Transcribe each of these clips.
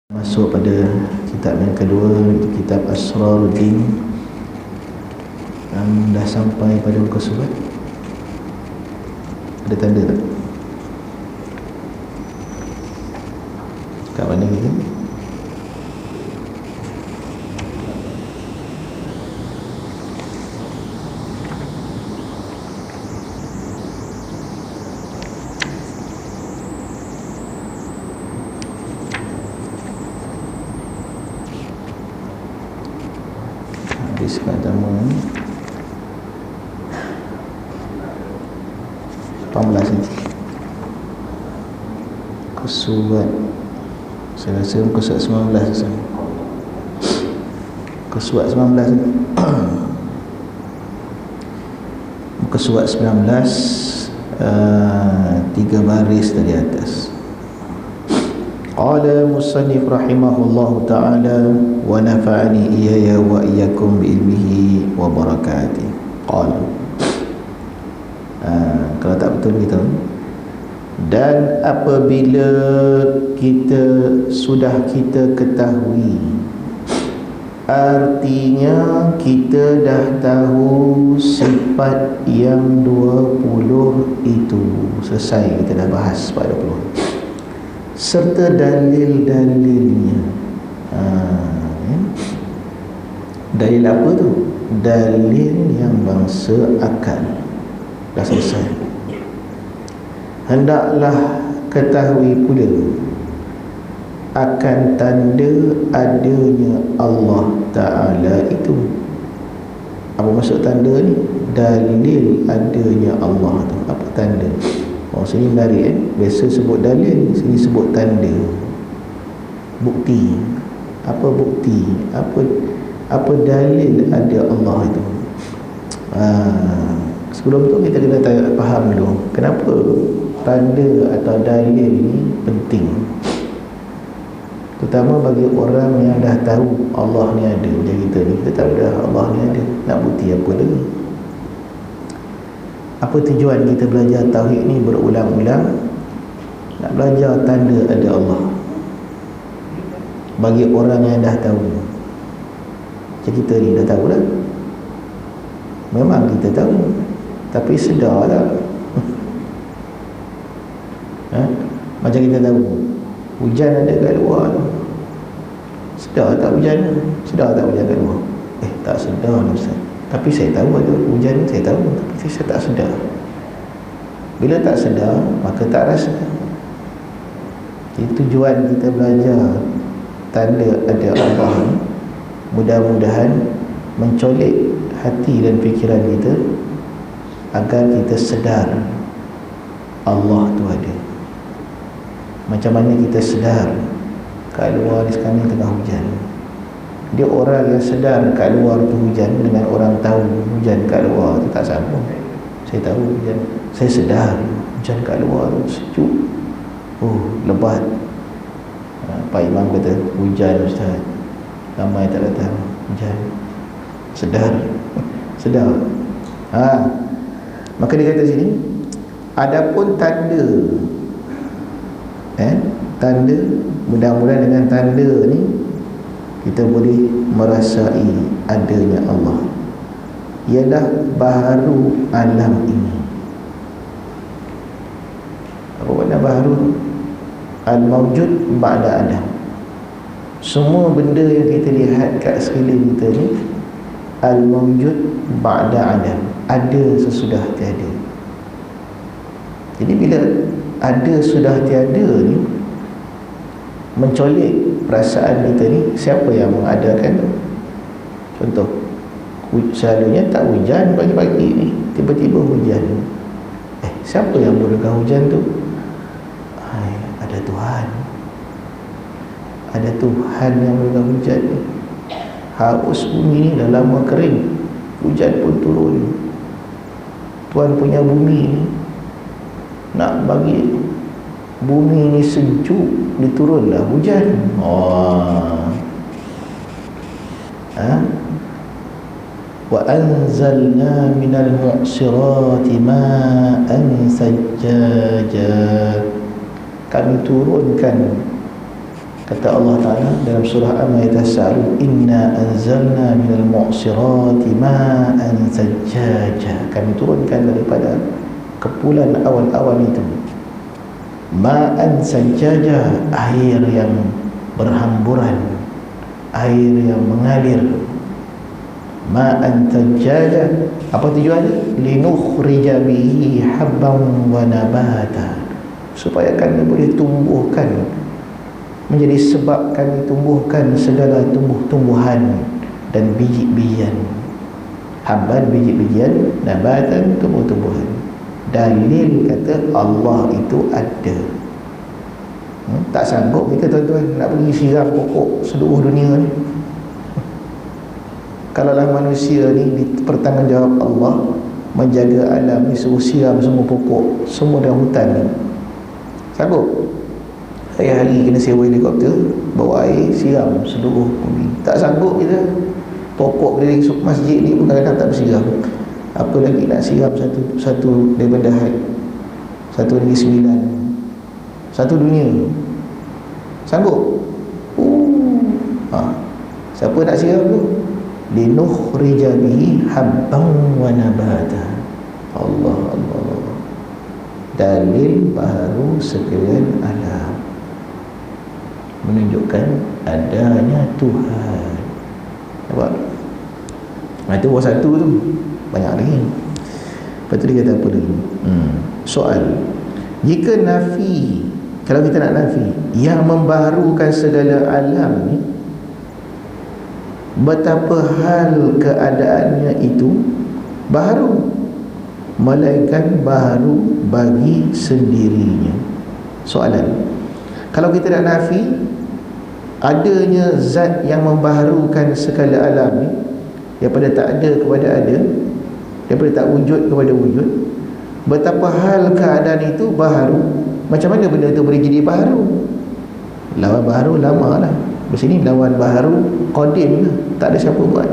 Masuk pada kitab yang kedua, kitab Asraruddin. Dah sampai pada muka surat. Ada tanda tak? Kat mana kita? Habis pertama 18 nanti Kesurat. Saya rasa kesurat 19 rasanya. Kesurat 19 Kesurat 19 3 baris dari atas. Qala musannif rahimahullahu ta'ala wa nafa'ani iyaya wa iyyakum bi ilmihi wa barakatihi. Qala, kalau tak betul kita. Dan apabila kita ketahui, artinya kita dah tahu sifat yang 20 itu. Selesai, kita dah bahas sifat 20 serta dalil-dalilnya. Dalil apa tu? Dalil yang bangsa akal. Dah selesai. Hendaklah ketahui pula akan tanda adanya Allah Ta'ala itu. Apa maksud tanda ni? Dalil adanya Allah tu. Apa tanda? Sini menarik biasa sebut dalil, sini sebut tanda, bukti. Apa bukti? Apa dalil ada Allah itu? Sebelum tu kita kena faham dulu kenapa tanda atau dalil ni penting, terutama bagi orang yang dah tahu Allah ni ada. Macam kita ni, kita tahu dah Allah ni ada, nak bukti apa lagi? Apa tujuan kita belajar tauhid ni berulang-ulang? Nak belajar tanda ada Allah bagi orang yang dah tahu. Macam kita ni dah tahu dah. Memang kita tahu, tapi sedar tak? Macam kita tahu hujan ada kat luar tu, sedar tak hujan? Sedar tak hujan kat luar? Tak sedar ni Ustaz. Tapi saya tahu ada hujan, saya tahu, tapi saya tak sedar. Bila tak sedar, maka tak rasa. Jadi tujuan kita belajar tanda ada Allah, mudah-mudahan mencolek hati dan fikiran kita agar kita sedar Allah tu ada. Macam mana kita sedar kat luar ni sekarang ni tengah hujan? Dia orang yang sedar kat luar tu hujan dengan orang tahu hujan kat luar tu tak sama. Saya tahu hujan, saya sedar hujan kat luar tu sejuk, lebat. Pak Imam kata hujan Ustaz, ramai tak datang hujan. Sedar. Maka dia kata sini, adapun tanda, tanda, mudah-mudahan dengan tanda ni kita boleh merasai adanya Allah. Ialah baharu alam ini. Apa makna baharu? Al-mawjud ba'da Adam. Semua benda yang kita lihat kat sekeliling kita ni al-mawjud ba'da Adam, ada sesudah tiada. Jadi bila ada sudah tiada ni, mencolek perasaan kita ni, siapa yang mengadakan tu? Contoh, selalunya tak hujan pagi-pagi ni, tiba-tiba hujan. Siapa yang mulakan hujan tu? Ada Tuhan. Ada Tuhan yang mulakan hujan ni. Haus bumi ni dah lama kering, hujan pun turun. Tuhan punya bumi ni nak bagi bumi ni sejuk, diturunlah hujan. Wa anzalna minal mu'sirati ma'an sajjaja. Kami turunkan Kata Allah Ta'ala dalam surah Al-Yatasa'alun, inna anzalna minal mu'sirati ma'an sajjaja, kami turunkan daripada kepulan awan-awan itu ma'an sajjaja, air yang berhamburan, air yang mengalir. Ma'an sajjaja, apa tujuannya? Linukhrija bihi habban wa nabata, supaya kami boleh tumbuhkan, menjadi sebab kami tumbuhkan segala tumbuh-tumbuhan dan biji-bijian. Habban, biji-bijian, nabatan, tumbuh-tumbuhan. Dalil kata Allah itu ada. Tak sanggup kita tuan-tuan nak pergi siram pokok seluruh dunia ni. Kalaulah manusia ni bertanggungjawab Allah menjaga alam ni, suruh siram semua pokok, semua dalam hutan ni, sanggup? Hari-hari kena sewa helikopter, bawa air, siram seluruh bumi. Tak sanggup kita. Pokok keliling masjid ni pun kadang-kadang tak bersiram, apa lagi nak siram satu daripada satu negeri 9, satu dunia. Sanggup? Siapa nak siram tu? Linukhrija bihi habban wa nabata. Allah Allah. Dalil baru sekalian alam, menunjukkan adanya Tuhan. Nampak? Itu buah satu tu. Banyak lagi. Lepas tu dia kata apa lagi? Soal, jika nafi, kalau kita nak nafi yang membaharukan segala alam ni, betapa hal keadaannya itu baharu, melainkan baharu bagi sendirinya. Soalan, kalau kita nak nafi adanya zat yang membaharukan segala alam ni, daripada tak ada kepada ada, daripada tak wujud kepada wujud, betapa hal keadaan itu baharu, macam mana benda itu boleh jadi baharu? Lawan baharu lama lah, bersini lawan baharu qadim lah, tak ada siapa buat,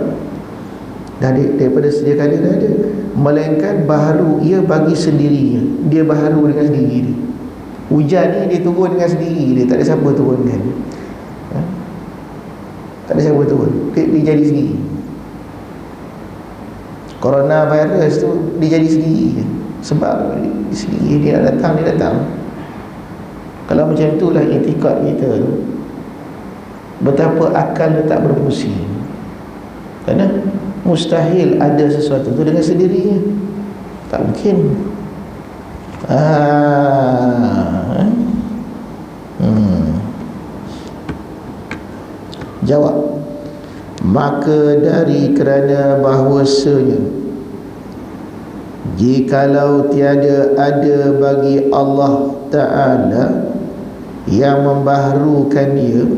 daripada sedia kala dah ada. Melainkan baharu ia bagi sendirinya, dia baharu dengan sendiri dia. Hujan ni dia turun dengan sendiri dia, tak ada siapa turunkan. Tak ada siapa turun, dia jadi sendiri. Coronavirus tu dia jadi sendiri, sebab sendiri dia nak datang, dia datang. Kalau macam itulah i'tikad kita tu, betapa akal dia tak berfungsi. Kerana mustahil ada sesuatu tu dengan sendirinya, tak mungkin. Jawab, maka dari kerana bahawasanya jikalau tiada ada bagi Allah Ta'ala yang membaharukan dia,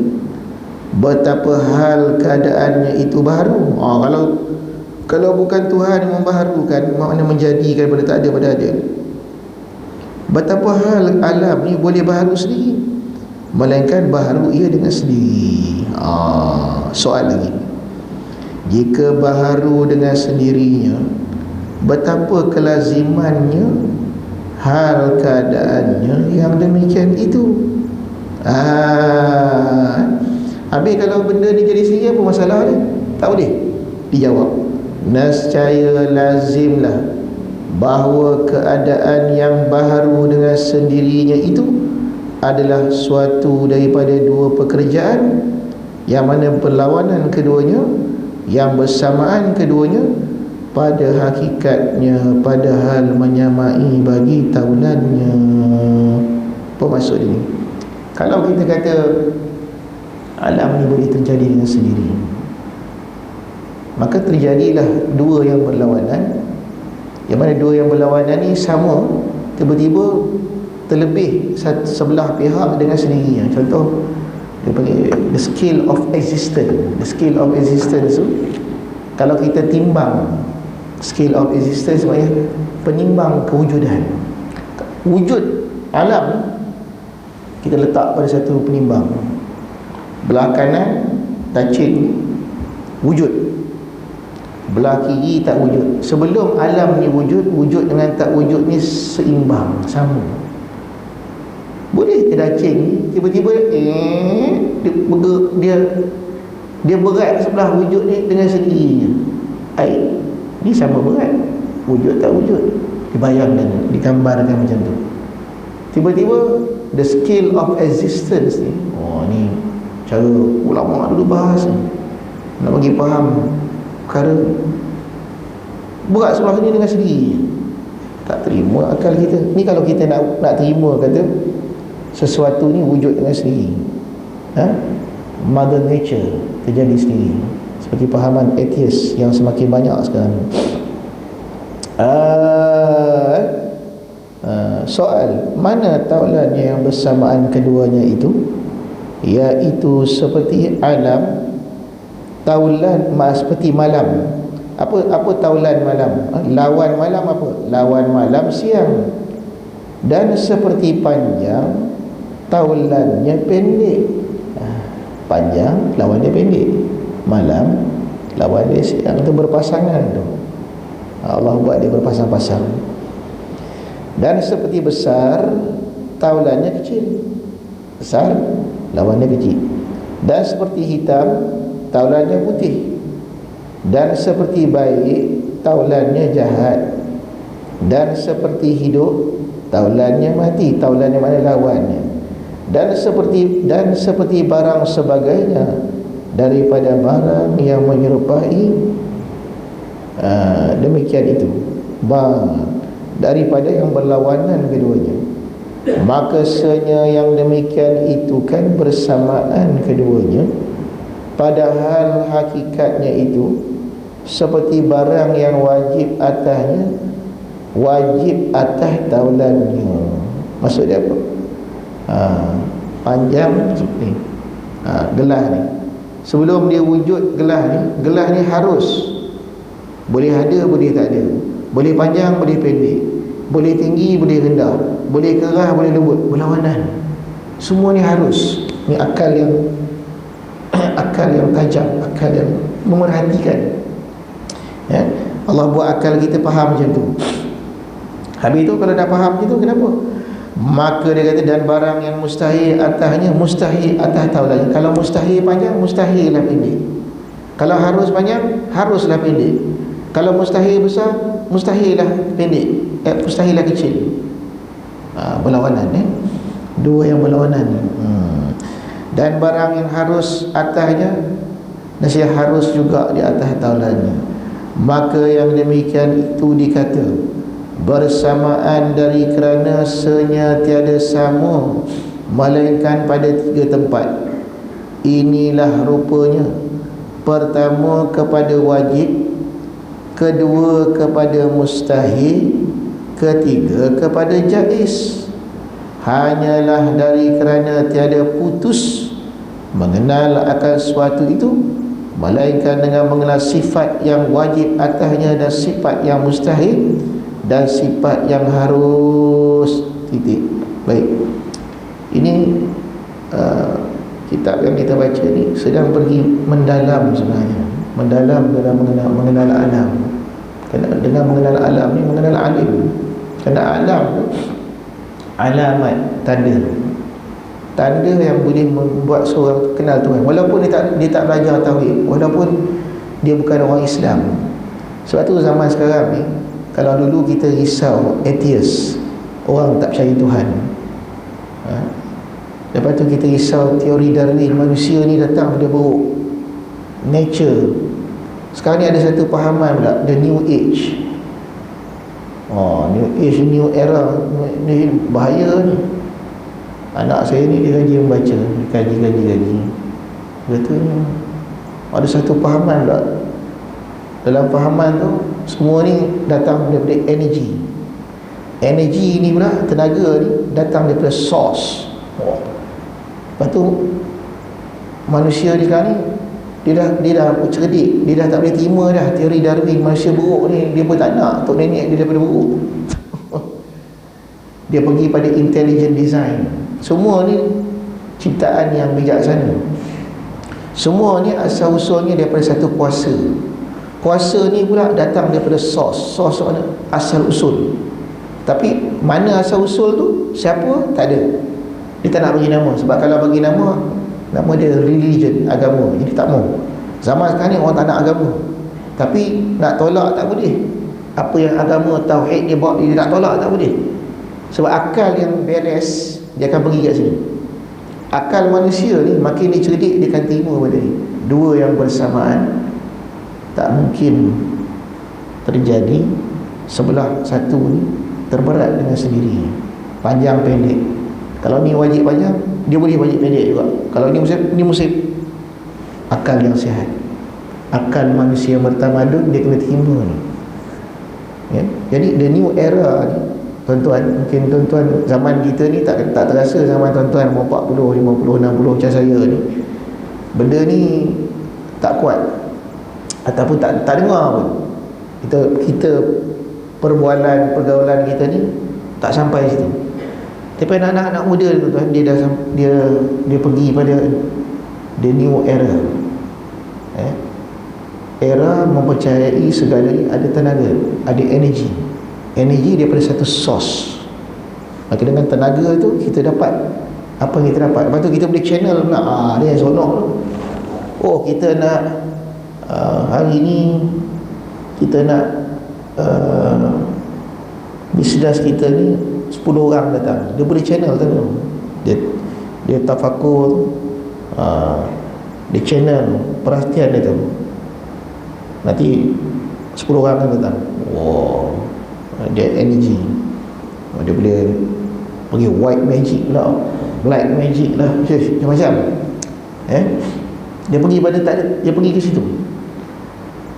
betapa hal keadaannya itu baharu. Kalau bukan Tuhan yang membaharukan, maknanya menjadikan daripada tak ada pada ada, betapa hal alam ni boleh baharu sendiri, melainkan baharu ia dengan sendiri. Soal lagi, jika baharu dengan sendirinya, betapa kelazimannya hal keadaannya yang demikian itu. Habis kalau benda ni jadi sendiri, apa masalah dia? Tak boleh dijawab. Nescaya lazimlah bahawa keadaan yang baharu dengan sendirinya itu adalah suatu daripada dua pekerjaan, yang mana perlawanan keduanya, yang bersamaan keduanya pada hakikatnya padahal menyamai bagi taulannya. Apa maksud ini? Kalau kita kata alam ni boleh terjadi dengan sendiri, maka terjadilah dua yang berlawanan, yang mana dua yang berlawanan ni sama, tiba-tiba terlebih sebelah pihak dengan sendirinya. Contoh, dia panggil the scale of existence. The scale of existence tu, kalau kita timbang scale of existence, maknanya penimbang kewujudan, wujud alam kita letak pada satu penimbang. Belah kanan touching wujud, belah kiri tak wujud. Sebelum alam ni wujud, wujud dengan tak wujud ni seimbang, sama. Boleh ke dacing ni tiba-tiba dia berat sebelah wujud ni dengan sendirinya. Ni sama berat, wujud tak wujud, dibayangkan, digambarkan macam tu. Tiba-tiba the scale of existence ni, ni cara ulama dulu bahas ni, nak bagi faham perkara berat sebelah ni dengan sendirinya. Tak terima akal kita ni. Kalau kita nak terima kata sesuatu ni wujud dengan sendiri, Mother Nature terjadi sendiri, seperti pahaman atheist yang semakin banyak sekarang. Soal, mana taulannya yang bersamaan keduanya itu? Iaitu seperti alam, taulan seperti malam. Apa taulan malam? Lawan malam apa? Lawan malam siang. Dan seperti panjang, taulannya pendek. Panjang, lawannya pendek. Malam, lawannya siang. Itu berpasangan tu. Allah buat dia berpasang-pasang. Dan seperti besar, taulannya kecil. Besar, lawannya kecil. Dan seperti hitam, taulannya putih. Dan seperti baik, taulannya jahat. Dan seperti hidup, taulannya mati. Taulannya mana? Lawannya. Dan seperti barang sebagainya daripada barang yang menyerupai, demikian itu daripada yang berlawanan keduanya. Maka senya yang demikian itu kan bersamaan keduanya, padahal hakikatnya itu seperti barang yang wajib atasnya, wajib atas taulannya. Maksud dia apa? Panjang ni, gelas ni, sebelum dia wujud gelas ni harus boleh ada, boleh tak ada, boleh panjang, boleh pendek, boleh tinggi, boleh rendah, boleh keras, boleh lembut, berlawanan. Semua ni harus. Ni akal yang akal yang tajam, akal yang memerhatikan. Allah buat akal kita faham macam tu. Habis tu kalau dah faham macam tu, kenapa? Maka dia kata, dan barang yang mustahil atasnya, mustahil atas taulannya. Kalau mustahil panjang, mustahil lah pendek. Kalau harus panjang, haruslah pendek. Kalau mustahil besar, mustahil lah pendek, mustahil lah kecil. Berlawanan, dua yang berlawanan. Dan barang yang harus atasnya, nasihat harus juga di atas taulannya. Maka yang demikian itu dikata bersamaan dari kerana senya tiada sama, melainkan pada tiga tempat. Inilah rupanya: pertama kepada wajib, kedua kepada mustahil, ketiga kepada jaiz. Hanyalah dari kerana tiada putus mengenal akan sesuatu itu, melainkan dengan mengenal sifat yang wajib atasnya dan sifat yang mustahil dan sifat yang harus. Titik. Baik. Ini kitab yang kita baca ni sedang pergi mendalam sebenarnya. Mendalam dalam mengenal alam. Dengan mengenal alam ni mengenal alim. Kerana alam tu alamat, tanda yang boleh membuat seorang kenal Tuhan, walaupun dia tak belajar tauhid, walaupun dia bukan orang Islam. Sebab tu zaman sekarang ni, kalau dulu kita risau atheist, orang tak percaya Tuhan, lepas tu kita risau teori Darwin, manusia ni datang dia buruk, nature. Sekarang ni ada satu pahaman pula, the new age. New age, new era ni bahaya ni. Anak saya ni dia rajin membaca, kaji. Betulnya ada satu pahaman pula. Dalam pahaman tu, semua ni datang daripada energi. Energi ni pula, tenaga ni datang daripada source. Lepas tu manusia ni sekarang ni dia dah cerdik, dia dah tak boleh terima dah teori Darwin, manusia buruk ni. Dia pun tak nak tok nenek dia daripada buruk. Dia pergi pada intelligent design. Semua ni ciptaan yang bijaksana. Semua ni asal usulnya daripada satu kuasa. Kuasa ni pula datang daripada source. Source mana? Asal usul. Tapi mana asal usul tu? Siapa? Tak ada. Dia tak nak bagi nama, sebab kalau bagi nama dia religion, agama. Jadi tak mau. Zaman sekarang ni orang tak nak agama, tapi nak tolak tak boleh. Apa yang agama tauhid dia bawa, dia nak tolak tak boleh. Sebab akal yang beres dia akan pergi kat sini. Akal manusia ni makin dia cerdik, dia akan terima benda ni. Dua yang bersamaan tak mungkin terjadi. Sebelah satu ni terberat dengan sendiri, panjang pendek. Kalau ni wajib panjang, dia boleh wajib pendek juga. Kalau ni musim akal yang sihat, akal manusia bertamadun, dia kena terima ni, ya? Jadi the new era ni, tuan-tuan, mungkin tuan-tuan zaman kita ni tak terasa. Zaman tuan-tuan 40, 50, 60 macam saya ni, benda ni tak kuat ataupun tak dengar pun. Kita pergaulan kita ni tak sampai situ. Tapi anak-anak muda tuan-tuan, dia pergi pada the new era, era mempercayai segala ada tenaga, ada energi daripada satu source. Maka dengan tenaga tu kita dapat apa yang kita dapat. Lepas tu kita boleh channel pula. Dia yang sonok tu. Oh, kita nak hari ni kita nak bisnes kita ni 10 orang datang. Dia boleh channel tu. Dia tafakur, dia channel perhatian dia tu. Nanti 10 orang akan datang. Wow, dia energy. Dia boleh pergi white magic lah, black magic lah, macam-macam. Dia pergi pada tak ada, dia pergi ke situ.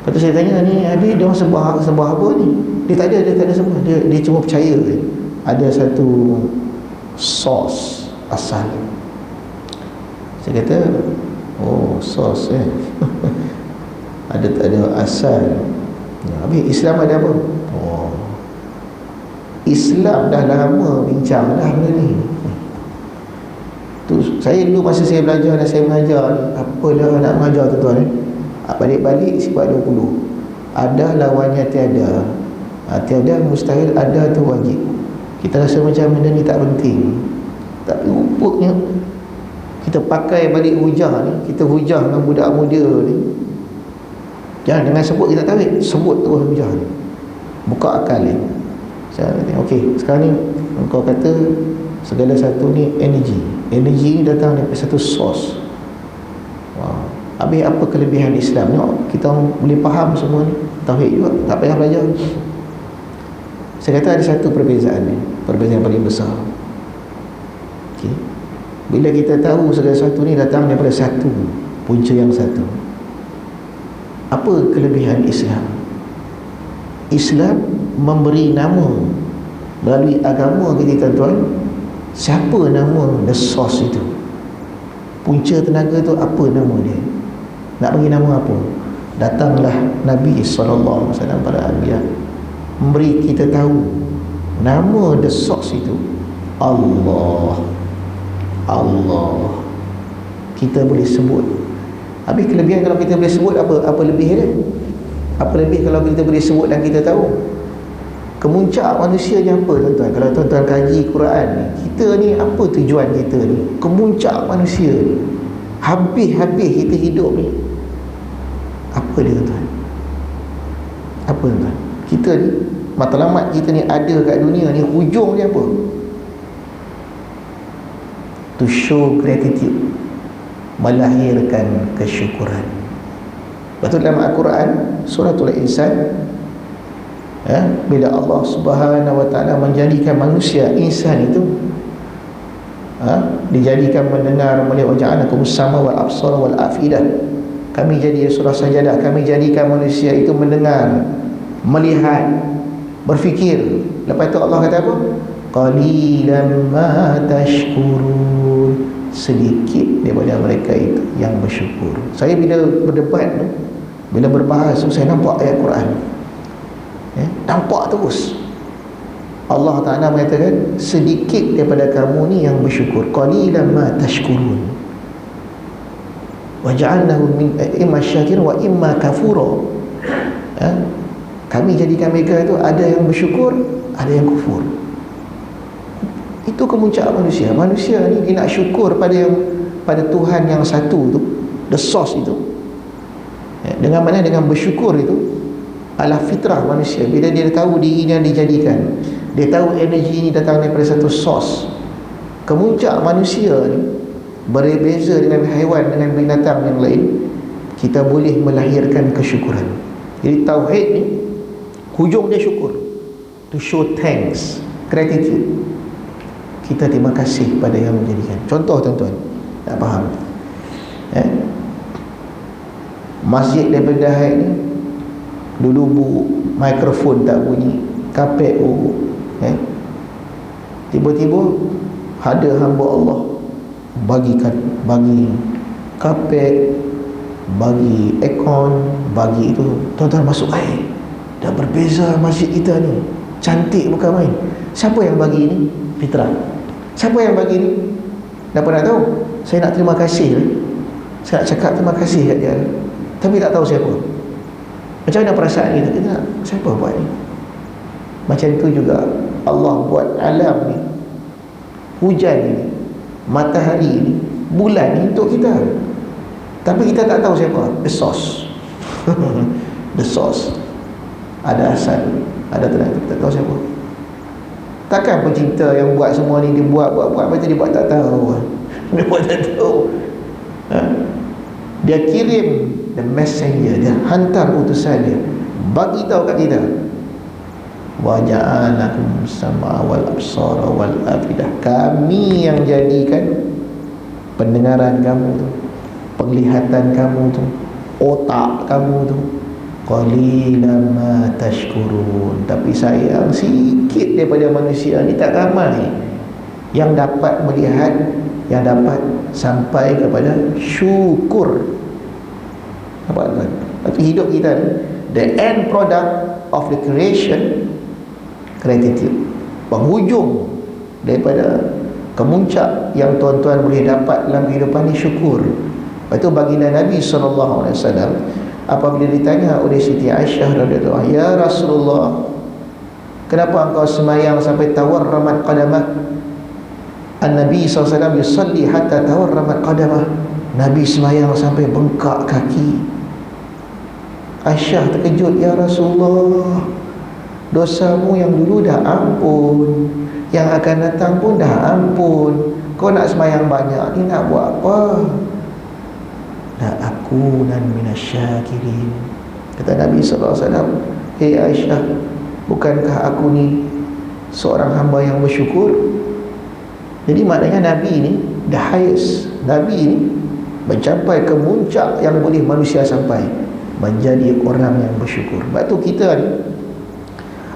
Lepas tu saya tanya, ni dia orang sembah apa ni? Dia tak ada sembah. Dia cuma percaya ada satu source asal. Saya kata, oh, source ada asal. Habis Islam ada apa? Oh, Islam dah lama bincang dah benda ni. Tu saya dulu masa saya belajar dan saya mengajar ni, apalah nak mengajar tuan-tuan ni, balik-balik sifat 20. Ada lawannya tiada. Tiada mustahil, ada tu wajib. Kita rasa macam benda ni tak penting, tapi rupanya kita pakai balik hujah ni. Kita hujah dengan budak muda ni, jangan dengan sebut kita tarik, sebut terus hujah ni, buka akal ni. Saya kata, okey, sekarang ni kau kata segala satu ni energi ni datang daripada satu source. Wow. Habis apa kelebihan Islam ni? Kita boleh faham semua ni, tauhid juga, tak payah belajar. Saya kata ada satu perbezaan ni, perbezaan paling besar. Okay. Bila kita tahu segala sesuatu ni datang daripada satu punca yang satu, apa kelebihan Islam? Islam memberi nama melalui agama kita, tuan-tuan. Siapa nama the source itu? Punca tenaga tu apa nama dia? Nak bagi nama apa? Datanglah Nabi SAW pada Anbiya, memberi kita tahu nama the source itu Allah. Kita boleh sebut. Habis kelebihan kalau kita boleh sebut, apa lebih dia? Apa lebih kalau kita boleh sebut dan kita tahu? Kemuncak manusia ni apa, tuan-tuan? Kalau tuan-tuan kaji Quran ni, kita ni apa tujuan kita ni? Kemuncak manusia ni, habis-habis kita hidup ni, apa dia, tuan-tuan? Apa, tuan-tuan? Kita ni, matlamat kita ni ada kat dunia ni, hujung dia apa? To show gratitude, melahirkan kesyukuran. Betul dalam Al-Quran Suratul Insan, bila Allah Subhanahu wa ta'ala menjadikan manusia insan itu, dijadikan mendengar, melihat, waja'alakum sama wal absara wal afidah. Kami jadi surah Sajadah, kami jadikan manusia itu mendengar, melihat, berfikir. Lepas itu Allah kata apa? Qalilan ma tashkurun, sedikit daripada mereka itu yang bersyukur. Saya bila berdebat, bila berbahas, saya nampak ayat Quran, nampak terus Allah Ta'ala mengatakan sedikit daripada kamu ni yang bersyukur. Qalilan ma tashkurun wa ja'alnahu min imma syakir wa imma kafura. Kami jadikan mereka itu ada yang bersyukur, ada yang kufur. Itu kemuncak manusia. Manusia ni dia nak syukur pada Tuhan yang satu tu, the source itu. Dengan mana? Dengan bersyukur itu adalah fitrah manusia. Bila dia tahu diri yang dijadikan, dia tahu energi ini datang daripada satu source. Kemuncak manusia ni berbeza dengan haiwan, dengan binatang yang lain. Kita boleh melahirkan kesyukuran. Jadi tauhid ni hujung dia syukur, to show thanks, gratitude. Kita terima kasih pada yang menjadikan. Contoh tuan-tuan, tak faham masjid daripada Dahai ni dulu mikrofon tak bunyi, kapet tiba-tiba ada hamba Allah bagi kapet, bagi aircon, bagi itu. Tuan-tuan masuk air, dah berbeza masjid kita ni, cantik bukan main. Siapa yang bagi ni? Fitrah. Siapa yang bagi ni? Dah pernah tahu? Saya nak terima kasih lah. Saya nak cakap terima kasih kat dia, tapi tak tahu siapa. Macam mana perasaan kita? Kita nak, siapa buat ni? Macam tu juga Allah buat alam ni, hujan ni, matahari ni, bulan ni untuk kita, tapi kita tak tahu siapa. The source. The source. Ada asal, ada tenang, kita tak tahu siapa. Takkan pencipta yang buat semua ni, dia buat macam dia buat tak tahu. Dia buat tak tahu. Dia kirim the messenger, dia hantar utusan dia, bagi tahu kat kita, wa ja'alakum sam'a wal absara wal afidah. Kami yang jadikan pendengaran kamu tu, penglihatan kamu tu, otak kamu tu. Qalilan ma tashkurun. Tapi sayang, sikit daripada manusia ni, tak ramai yang dapat melihat, yang dapat sampai kepada syukur. Apa tuan? Tapi hidup kita ni, the end product of the creation, gratitude. Penghujung daripada kemuncak yang tuan-tuan boleh dapat dalam kehidupan ni, syukur. Lepas tu baginda Nabi SAW, apabila ditanya oleh Siti Aisyah radhiyallahu anha, ya Rasulullah, kenapa engkau semayang sampai tawarramat qadamah? An-Nabi SAW yusalli hatta tawarramat qadamah. Nabi semayang sampai bengkak kaki. Aisyah terkejut, ya Rasulullah, dosamu yang dulu dah ampun, yang akan datang pun dah ampun, kau nak semayang banyak ni nak buat apa? La akunan minasyakirin. Kata Nabi SAW, hei Aisyah, bukankah aku ni seorang hamba yang bersyukur? Jadi maknanya Nabi ni the highest. Nabi ni mencapai kemuncak yang boleh manusia sampai, menjadi orang yang bersyukur. Sebab tu kita ni,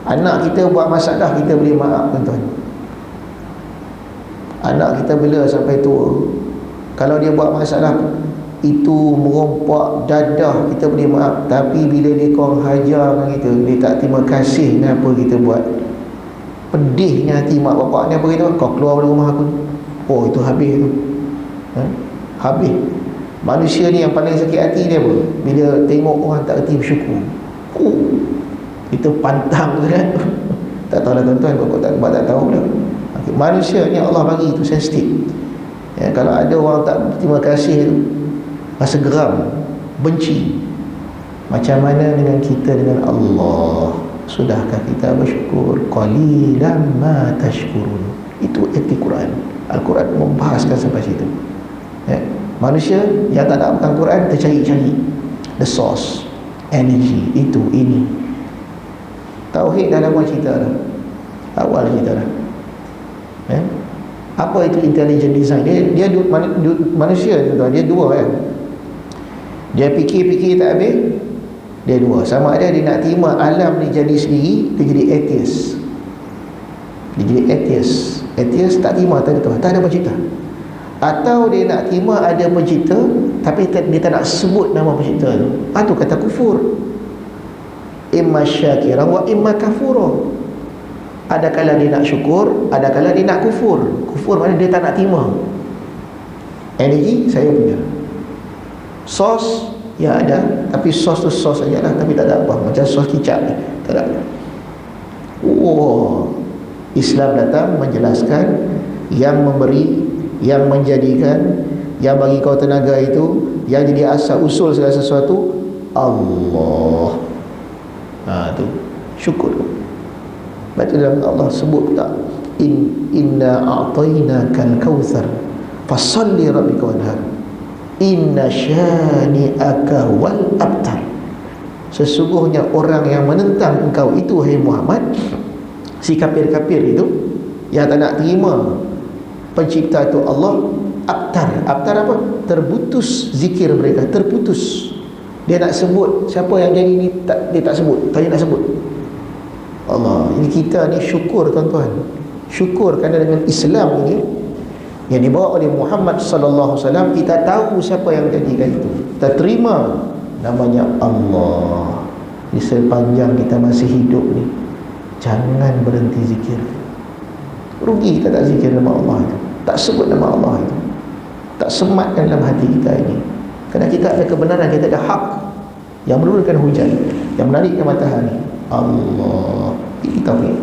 anak kita buat masalah, kita boleh maaf tuan-tuan. Anak kita bila sampai tua, kalau dia buat masalah itu merompak dadah, kita boleh maaf. Tapi bila dia korang hajar dengan kita, dia tak terima kasih dengan apa kita buat, pedihnya hati mak bapak ni. Apa kita? Kau keluar dari rumah aku. Oh, itu habis tu. Habis. Manusia ni yang paling sakit hati dia apa? Bila tengok orang tak erti bersyukur. Itu pantang tu kan. Tak tahu lah tuan-tuan, kau tak tahu dah. Manusia ni Allah bagi itu sensitif. Kalau ada orang tak terima kasih tu, rasa geram, benci. Macam mana dengan kita dengan Allah? Sudahkah kita bersyukur? Qalilan ma tashkurun. Itu erti Quran. Al-Quran membahaskan sampai situ. Manusia yang tak nak makan Quran, tercari-cari the source, energy, itu, ini. Tauhid dah lama cerita dah, awal cerita dah. Apa itu intelligent design? Dia manusia tu, dia dua kan. Dia fikir tak habis, dia dua. Sama ada dia nak terima alam ni jadi sendiri, dia jadi atheist. Dia jadi atheist. Atheist tak terima tak ada pencipta. Atau dia nak terima ada pencipta, tapi dia tak nak sebut nama pencipta tu. Itu kata kufur. Imma syakiran wa imma kafura. Ada kala dia nak syukur, ada kala dia nak kufur. Kufur maknanya dia tak nak terima. Energi saya punya, sos ya ada, tapi sos tu sos sajalah, tapi tak ada apa. Macam sos kicap ni, tak ada. Islam datang menjelaskan, yang memberi, yang menjadikan, yang bagi kau tenaga itu, yang jadi asal usul segala sesuatu Allah. Tu syukur. Baca dalam Allah sebut tak, inna a'tainakal kautsar fasalli rabbika wanhar inna syani'aka wal abtar. Sesungguhnya orang yang menentang engkau itu, hai Muhammad, si kafir-kafir itu yang tak nak terima pencipta itu Allah, abtar. Abtar apa? Terputus zikir mereka, terputus. Dia nak sebut siapa yang jadi ni, dia tak sebut, tak nak sebut Allah. Ini kita ni syukur tuan-tuan, syukur kerana dengan Islam ini yang dibawa oleh Muhammad sallallahu alaihi wasallam, kita tahu siapa yang jadikan itu, kita terima namanya Allah. Di sepanjang kita masih hidup ni, jangan berhenti zikir. Rugi kita tak zikir nama Allah itu, tak sebut nama Allah itu, tak sematkan dalam hati kita ini. Kerana kita ada kebenaran, kita ada hak yang menurunkan hujan, yang menarikkan matahari, Allah. Ini tauhid.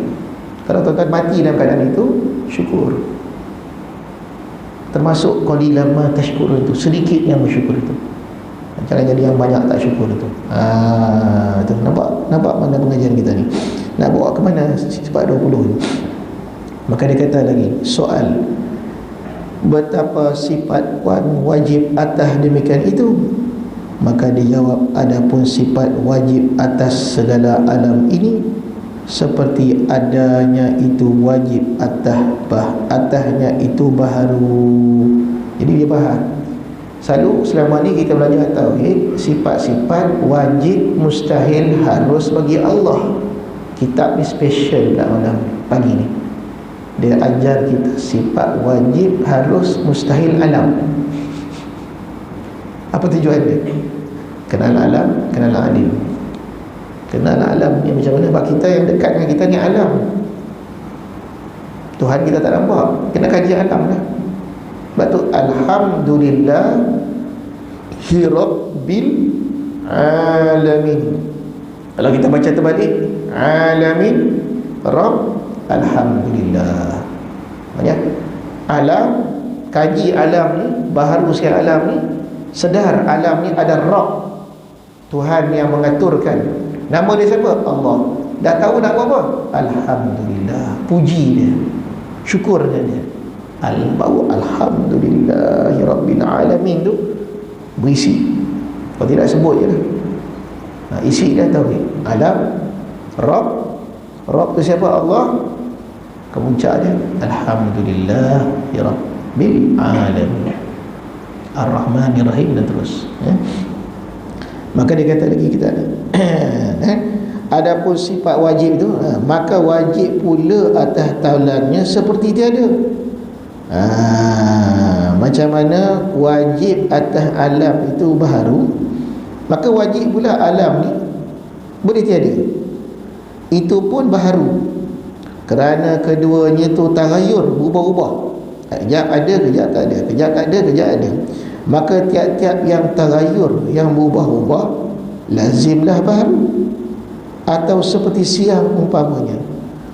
Kalau tuan-tuan mati dalam keadaan itu, syukur. Termasuk qalilan ma tashkurun itu, sedikit yang bersyukur itu. Jangan jadi yang banyak tak syukur itu. Tu nampak mana pengajian kita ni. Nak bawa ke mana sifat 20 ni. Maka dia kata lagi, soal betapa sifat wajib atas demikian itu. Maka dia jawab, adapun sifat wajib atas segala alam ini, seperti adanya itu wajib atasnya itu baharu. Jadi dia bahar. Selalu selama ni kita belajar tauhid, sifat-sifat wajib mustahil harus bagi Allah. Kitab ni special kat malam pagi ni. Dia ajar kita sifat wajib harus mustahil alam. Apa tujuan dia? Kenal alam, kenal alim. Kenal alam ni macam mana? Sebab kita yang dekat dengan kita ni alam. Tuhan kita tak nampak, kena kaji alam lah. Sebab tu alhamdulillah Rabbil alamin. Kalau kita baca terbalik, alamin Rabb, alhamdulillah. Maksudnya alam, kaji alam ni, baharu sekali alam ni, sedar alam ni ada Rabb, Tuhan yang mengaturkan. Nama dia siapa? Allah. Dah tahu nak buat apa? Alhamdulillah. Puji dia, syukur dia. Baru alhamdulillahi rabbil alamin tu berisi. Kalau tidak sebut je lah. Isi dah tauhid. Alam, Rabb tu siapa? Allah. Kemuncak dia alhamdulillahi rabbil alamin, Ar-Rahmanir Rahim, dan terus Maka dia kata lagi kita ni adapun sifat wajib tu, maka wajib pula atas taulannya seperti tiada. Macam mana wajib atas alam itu baharu, maka wajib pula alam ni boleh tiada. Itu pun baharu, kerana keduanya tu tagayur, berubah-ubah. Kejap ada, kejap tak ada, kejap tak ada, kejap ada. Maka tiap-tiap yang tagayur, yang berubah-ubah, lazimlah baharu. Atau seperti siang umpamanya,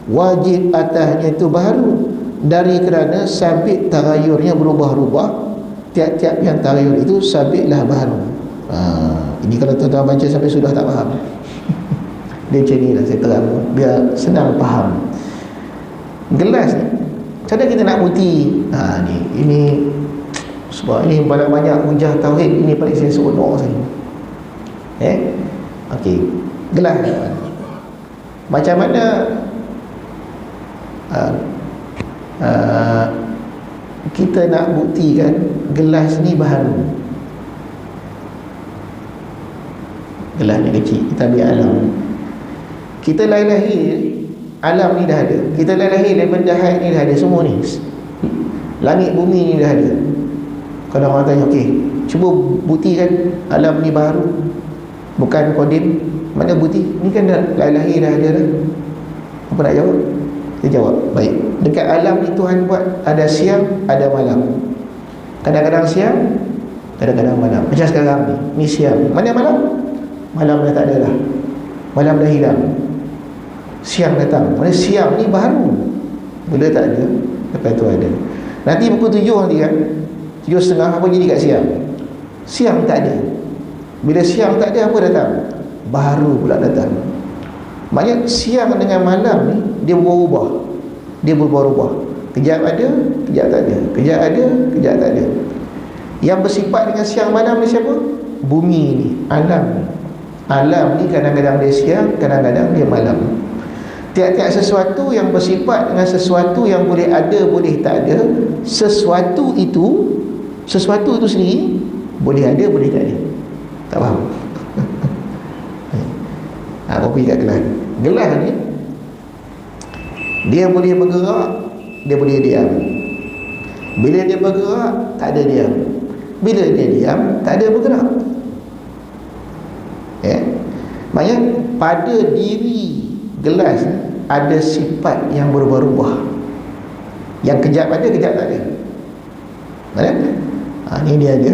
wajib atasnya itu baharu, dari kerana sabit tagayurnya berubah-ubah. Tiap-tiap yang tagayur itu sabitlah baharu. Ini kalau tuan-tuan baca sampai sudah tak faham dia macam ni lah, saya terang biar senang faham. Gelas ni, macam mana kita nak putih? Ini sebab ini banyak hujah tauhid, ini paling saya seronok saya. Okey, gelas macam mana kita nak buktikan gelas ni baharu? Gelas ni kecil, kita ambil alam. Kita lahir alam ni dah ada. Kita lahir dari benda haid ni dah ada semua ni. Langit bumi ni dah ada. Kalau orang tanya, okey, cuba buktikan alam ni baru, bukan kodim, mana bukti? Ni kan dah lahir dah ada dah. Apa nak jawab? Kita jawab, baik. Dekat alam ni Tuhan buat ada siang, ada malam. Kadang-kadang siang, kadang-kadang malam. Macam sekarang ni siang. Mana malam? Malam dah tak ada dah. Malam dah hilang, siang datang. Maksudnya siang ni baru. Bila tak ada, lepas tu ada. Nanti pukul 7 nanti kan, 7.30 apa jadi kat siang? Siang tak ada. Bila siang tak ada, apa datang? Baharu pula datang. Maknanya siang dengan malam ni dia berubah-ubah. Dia berubah-ubah. Kejap ada, kejap tak ada. Kejap ada, kejap tak ada. Yang bersifat dengan siang malam ni siapa? Bumi ni, alam ni. Alam ni kadang-kadang dia siang, kadang-kadang dia malam. Tiap-tiap sesuatu yang bersifat dengan sesuatu yang boleh ada, boleh tak ada. Sesuatu itu sendiri boleh ada, boleh tak ada. Tak faham? Apa pergi kat gelas? Gelas ni dia boleh bergerak, dia boleh diam. Bila dia bergerak, tak ada diam. Bila dia diam, tak ada bergerak. Maksudnya pada diri gelas ni ada sifat yang berubah-ubah. Yang kejap ada, kejap tak ada. Ni dia ada,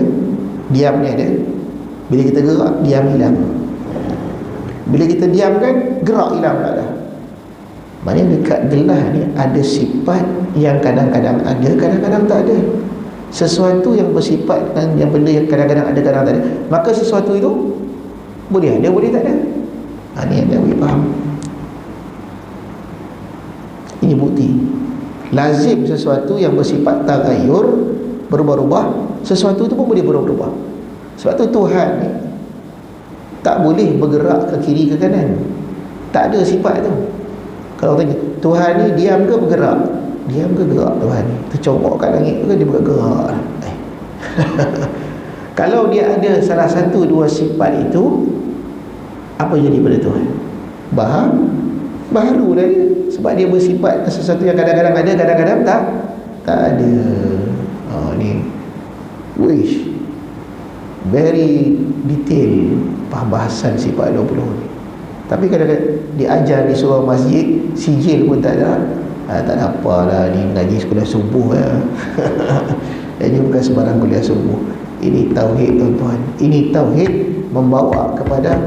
diam ni ada. Bila kita gerak, diam hilang. Bila kita diamkan, gerak hilang pula dah. Maknanya dekat gelas ni ada sifat yang kadang-kadang ada, kadang-kadang tak ada. Sesuatu yang bersifat dengan yang benda yang kadang-kadang ada, kadang-kadang tak ada, maka sesuatu itu boleh ada, boleh tak ada. Ni yang dia boleh faham. Ini bukti lazim sesuatu yang bersifat tagayyur, berubah-ubah, sesuatu itu pun boleh berubah-ubah. Sebab tu Tuhan ni tak boleh bergerak ke kiri ke kanan. Tak ada sifat tu. Kalau tanya Tuhan ni diam ke bergerak? Diam ke gerak Tuhan ni? Tercongkak kat langit ke dia bergerak? Kalau dia ada salah satu dua sifat itu, apa jadi pada Tuhan? Baharu dah dia. Sebab dia bersifat sesuatu yang kadang-kadang ada, kadang-kadang tak ada. Ni wish very detail pembahasan sifat 20 ni. Tapi kadang-kadang diajar di surau masjid, sijil pun tak ada. Tak ada apa lah, ni ngaji sekolah subuh ya. Ini bukan sembarang kuliah subuh. Ini tauhid tuan-tuan. Ini tauhid membawa kepada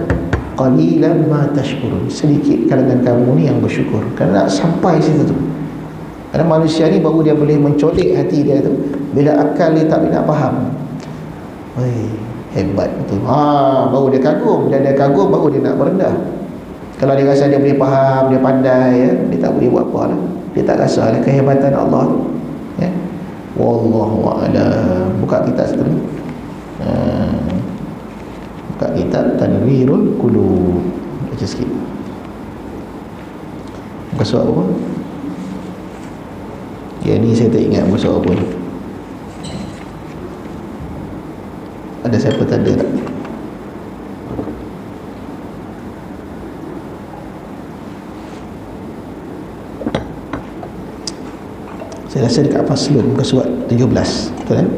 qalilan ma tashkurun. Sedikit kalangan kamu ni yang bersyukur. Kerana nak sampai situ tu. Kerana manusia ni baru dia boleh mencolek hati dia tu bila akal dia tak boleh nak faham. Hebat betul. Baru dia kagum. Bila dia kagum baru dia nak merendah. Kalau dia rasa dia boleh faham, dia pandai ya, dia tak boleh buat apa lah. Dia tak rasa lah kehebatan Allah tu ya. Wallahu a'lam. Buka kitab seterusnya. Buka kitab Tanwirul Qulub. Baca sikit. Muka surat apa? Ya ni saya tak ingat muka surat apa ni. Ada siapa tanda tak? Saya rasa dekat Faslun, muka surat 17. Betul kan?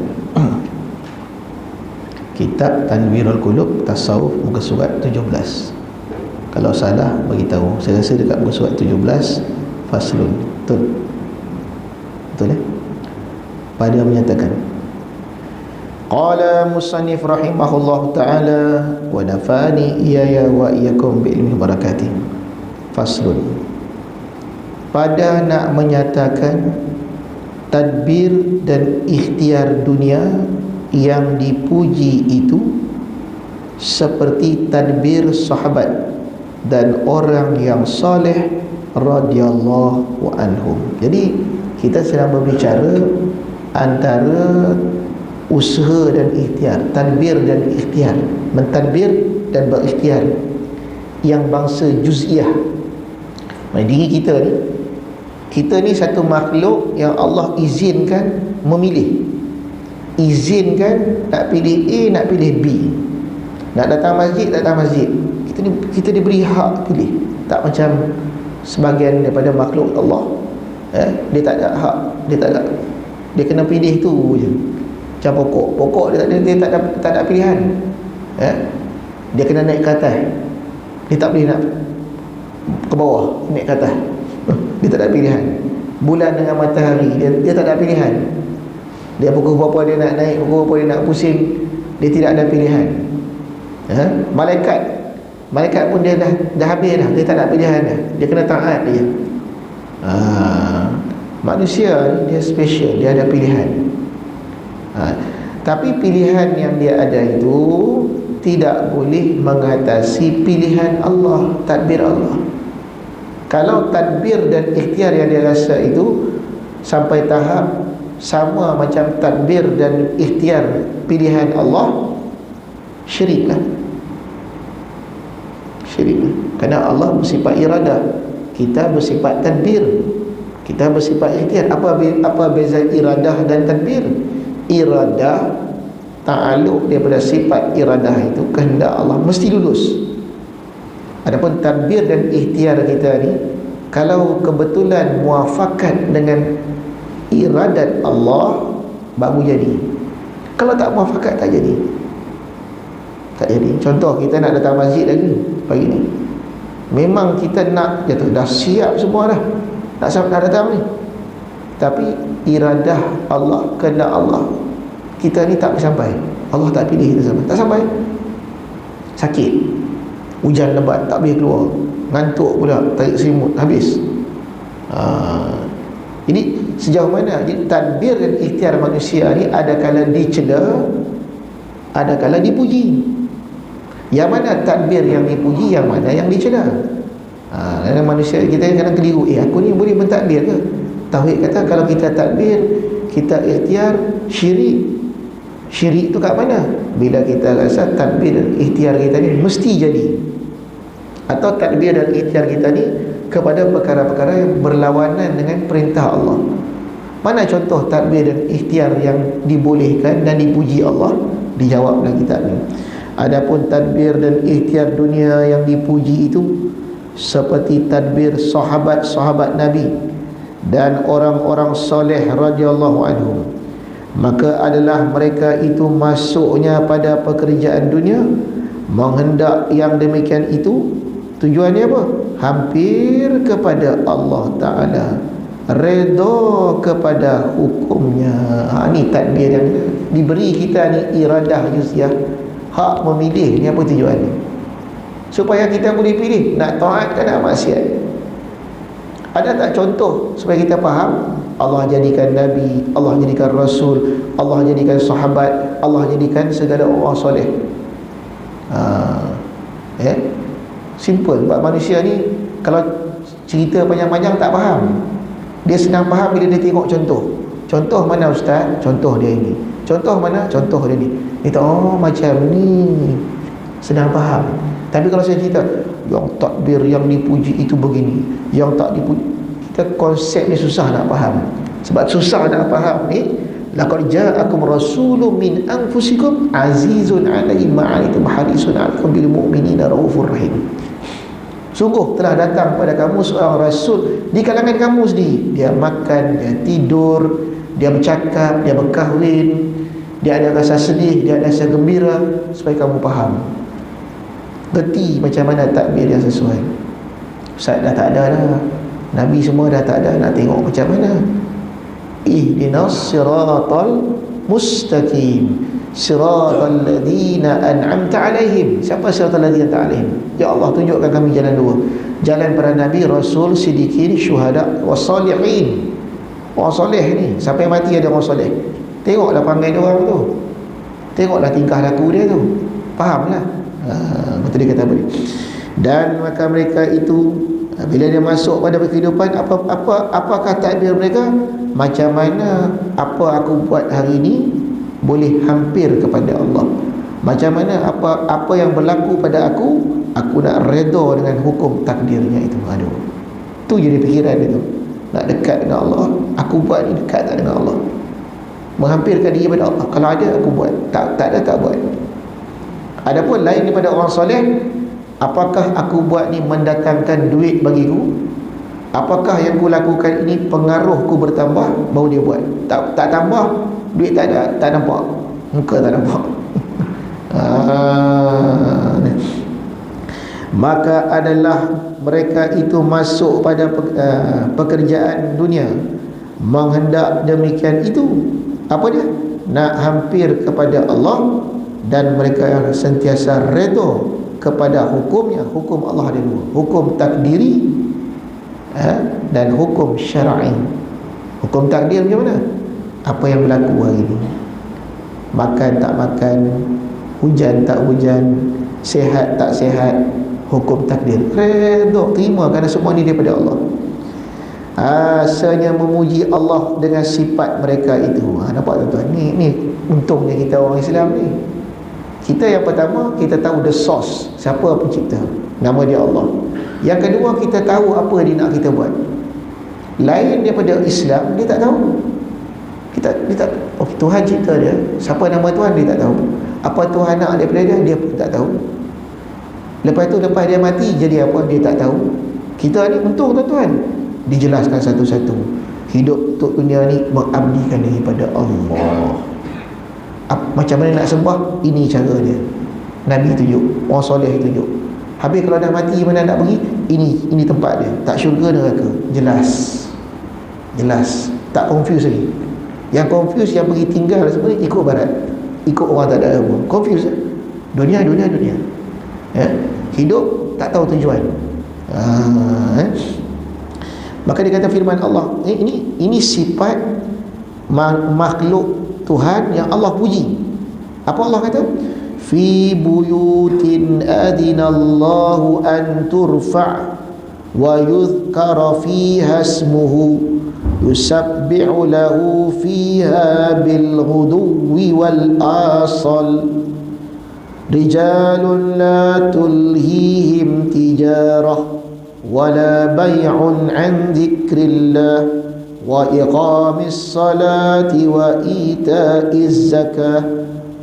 Kitab Tanwirul Qulub Tasawuf, muka surat 17. Kalau salah beritahu. Saya rasa dekat muka surat 17 Faslun. Betul? Betul Pada menyatakan qala musannif rahimahullahu ta'ala wa nafani iyaya wa iyakum bi ilmi barakatih. Faslun. Pada nak menyatakan tadbir dan ikhtiar dunia yang dipuji itu seperti tadbir sahabat dan orang yang soleh radhiyallahu anhum. Jadi kita sedang berbicara antara usaha dan ikhtiar, tadbir dan ikhtiar, mentadbir dan berikhtiar yang bangsa juz'iyah. Diri kita ni satu makhluk yang Allah izinkan memilih. Izinkan nak pilih A, nak pilih B. Nak datang masjid, datang masjid. Kita diberi hak pilih. Tak macam sebahagian daripada makhluk Allah. Dia tak ada hak. Dia kena pilih tu je. Macam pokok dia tak ada pilihan. Dia kena naik ke atas. Dia tak boleh nak ke bawah, naik ke atas. Dia tak ada pilihan. Bulan dengan matahari, dia tak ada pilihan. Dia pukul berapa dia nak naik, pukul berapa dia nak pusing, dia tidak ada pilihan. Malaikat pun dia dah habis dah, dia tak ada pilihan dah. Dia kena taat dia. Manusia ni dia special, dia ada pilihan. Tapi pilihan yang dia ada itu tidak boleh mengatasi pilihan Allah, tadbir Allah. Kalau tadbir dan ikhtiar yang dia rasa itu sampai tahap sama macam tadbir dan ikhtiar pilihan Allah, syiriklah. Syiriklah. Kerana Allah bersifat iradah, kita bersifat tadbir, kita bersifat ikhtiar. Apa beza iradah dan tadbir? Iradah ta'aluk daripada sifat iradah itu, kehendak Allah mesti lulus. Adapun tadbir dan ikhtiar kita ni, kalau kebetulan muafakat dengan iradat Allah, baru jadi. Kalau tak muafakat, tak jadi. Tak jadi. Contoh, kita nak datang masjid lagi pagi ni, memang kita nak jatuh, dah siap semua dah, nak datang ni, tapi iradah Allah, kehendak Allah, kita ni tak sampai. Allah tak pilih kita sampai. Tak sampai. Sakit, hujan lebat, tak boleh keluar, ngantuk pula, tarik selimut, habis. Jadi sejauh mana tadbir dan ikhtiar manusia ni ada kala dicela, ada kala dipuji. Yang mana tadbir yang dipuji, yang mana yang dicela? Kadang manusia kita kadang keliru, aku ni boleh mentadbir ke? Tauhid kata kalau kita tadbir, kita ikhtiar, syirik. Syirik tu kat mana? Bila kita rasa tadbir dan ikhtiar kita ni mesti jadi, atau tadbir dan ikhtiar kita ni kepada perkara-perkara yang berlawanan dengan perintah Allah. Mana contoh tadbir dan ikhtiar yang dibolehkan dan dipuji Allah? Dijawab dalam kitab ni. Adapun tadbir dan ikhtiar dunia yang dipuji itu seperti tadbir sahabat-sahabat Nabi dan orang-orang soleh radhiyallahu anhum, maka adalah mereka itu masuknya pada pekerjaan dunia menghendak yang demikian itu. Tujuannya apa? Hampir kepada Allah Ta'ala, redha kepada hukumnya. Ni tadbir yang diberi kita ni, iradah juziah, hak memilih. Ni apa tujuannya? Supaya kita boleh pilih nak taat ke nak maksiat. Ada tak contoh supaya kita faham? Allah jadikan Nabi, Allah jadikan Rasul, Allah jadikan sahabat, Allah jadikan segala orang soleh. Simple. Sebab manusia ni kalau cerita panjang-panjang tak faham. Dia senang faham bila dia tengok contoh. Contoh mana ustaz? Contoh dia ini. Contoh mana? Contoh dia ni. Dia tahu, macam ni, senang faham. Tapi kalau saya cerita yang takbir yang dipuji itu begini, yang tak dipuji, kita konsep ni susah nak faham. Sebab susah nak faham ni, laqad ja'akum rasulun min anfusikum azizun 'alaihi ma 'anittum harisun 'alaikum bil mu'minina raufur rahim. Sungguh telah datang pada kamu seorang rasul di kalangan kamu sendiri. Dia makan, dia tidur, dia bercakap, dia berkahwin, dia ada rasa sedih, dia ada rasa gembira, supaya kamu faham, reti macam mana takbir yang sesuai. Ustaz dah tak ada dah, Nabi semua dah tak ada, nak tengok macam mana? Ihdinas siratal mustaqim, siratal ladzina an'amta alaihim. Siapa siratal ladzina an'amta alaihim? Ya Allah, tunjukkan kami jalan dua, jalan para nabi, rasul, siddiqin, syuhada wassalihin. Orang soleh ni sampai mati ada orang soleh. Tengoklah pandai dia orang tu, tengoklah tingkah laku dia tu, fahamlah. Betul dia kata boleh. Dan maka mereka itu bila dia masuk pada kehidupan, apakah takbir mereka? Macam mana apa aku buat hari ini boleh hampir kepada Allah. Macam mana apa yang berlaku pada aku nak redha dengan hukum takdirnya itu. Aduh, tu jadi fikiran itu. Nak dekat dengan Allah, aku buat ni dekat tak dengan Allah, menghampirkan diri kepada Allah. Kalau ada aku buat, tak ada tak buat. Adapun lain daripada orang soleh, apakah aku buat ni mendatangkan duit bagiku? Apakah yang aku lakukan ini pengaruhku bertambah? Baru dia buat. Tak tambah, duit tak ada, tak nampak, muka tak nampak. Maka adalah mereka itu masuk pada pekerjaan dunia menghendak demikian itu. Apa dia? Nak hampir kepada Allah, dan mereka yang sentiasa redha kepada hukumnya. Hukum Allah ada dua, hukum takdiri dan hukum syar'i. Hukum takdir macam mana? Apa yang berlaku hari ini, makan tak makan, hujan tak hujan, sihat tak sihat, hukum takdir. Redha terima kerana semua ni daripada Allah. Asalnya memuji Allah dengan sifat mereka itu. Nampak tuan-tuan? Ni untungnya kita orang Islam ni. Kita yang pertama, kita tahu the source, siapa pencipta, nama dia Allah. Yang kedua, kita tahu apa dia nak kita buat. Lain daripada Islam, dia tak tahu. Dia tak okay, Tuhan cipta dia, siapa nama Tuhan dia tak tahu. Apa Tuhan nak daripada dia pun tak tahu. Lepas tu, lepas dia mati jadi apa, dia tak tahu. Kita ni untung tuan-tuan, dijelaskan satu-satu. Hidup untuk dunia ni mengabdikan diri pada Allah. Macam mana nak sembah, ini cara dia. Nabi tunjuk, orang soleh tunjuk. Habis kalau dah mati mana nak pergi, ini tempat dia. Tak syurga neraka, jelas, tak confuse lagi. Yang confuse, yang pergi tinggal sebenarnya ikut barat, ikut orang tak ada ilmu, confuse. Dunia ya? Hidup tak tahu tujuan. Maka dia kata firman Allah, ini sifat makhluk Tuhan yang Allah puji. Apa Allah kata? Fi buyutin adinallahu an turfa' wa yuzkara fiha ismuhu yusabbihu lahu fiha bil ghuduwi wal asal rijalun la tulhihim tijarah wala bay'un an dzikrillah wa iqamis salati wa ita'iz zakah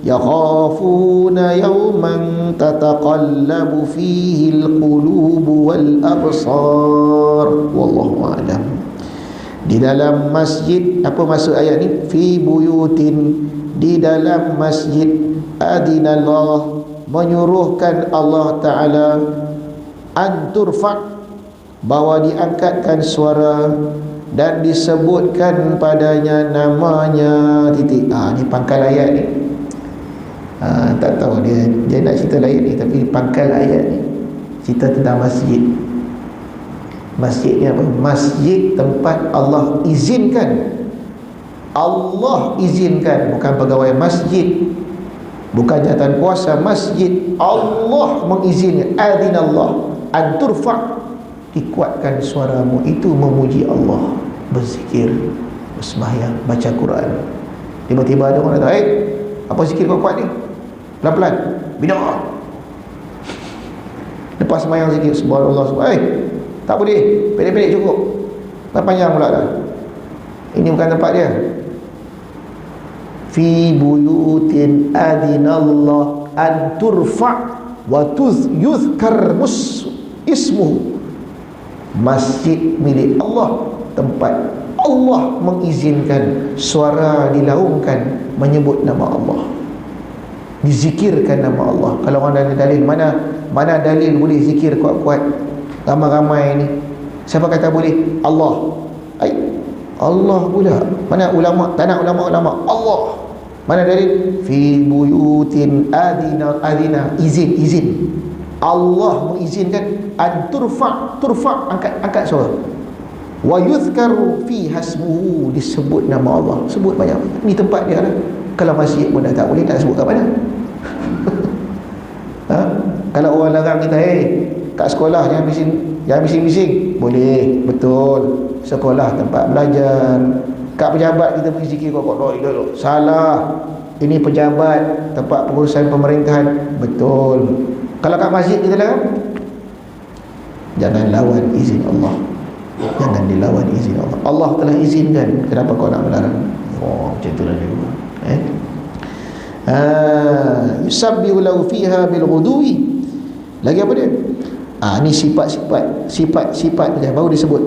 yakhafuna yawman tataqallabu fihi alqulubu wal absar. Wallahu a'lam. Di dalam masjid, apa maksud ayat ni? Fi buyutin, di dalam masjid, adinallah, menyuruhkan Allah Ta'ala, anturfa', bahawa diangkatkan suara dan disebutkan padanya namanya, titik. Ni pangkal ayat ni. Tak tahu dia nak cerita lain ni, tapi pangkal ayat ni cerita tentang masjid. Masjid ni apa? Masjid tempat Allah izinkan. Allah izinkan, bukan pegawai masjid, bukan jawatan kuasa masjid. Allah mengizinkan. Adinallah an turfa', dikuatkan suaramu itu memuji Allah, berzikir, bersembahyang, baca Quran. Tiba-tiba ada orang kata, apa zikir kau kuat ni? Pelan-pelan, bid'ah. Lepas sembahyang zikir subhanallah, tak boleh, pendek-pendek cukup, tak panjang pula dah. Ini bukan tempat dia. Fi buyutin adinallah an turfa' wa yuzkar ismuhu. Masjid milik Allah, tempat Allah mengizinkan suara dilaungkan menyebut nama Allah, dizikirkan nama Allah. Kalau orang ada dalil, mana dalil boleh zikir kuat-kuat ramai-ramai ni? Siapa kata boleh? Allah. Allah pula. Mana ulama? Tak nak ulama-ulama. Allah. Mana dalil? Fi buyutin adina, izin. Allah mengizinkan an turfa', angkat suara. Wa yuzkaru fi hasmuhu, disebut nama Allah. Sebut banyak. Ni tempat dia lah. Kalau masjid pun dah tak boleh, tak sebut kat mana? Kalau orang larang kita, kat sekolah jangan bising-bising. Boleh, betul. Sekolah tempat belajar. Kat pejabat kita pergi zikir kok. Salah. Ini pejabat, tempat pengurusan pemerintahan. Betul. Kalau kat masjid kita larang, jangan lawan izin Allah. Jangan dilawan izin Allah. Allah telah izinkan, kenapa kau nak melarang? Macam itulah dia. Yusabbihu lahu fiha bil ghuduwi. Lagi apa dia? Ni sifat dia baru disebut.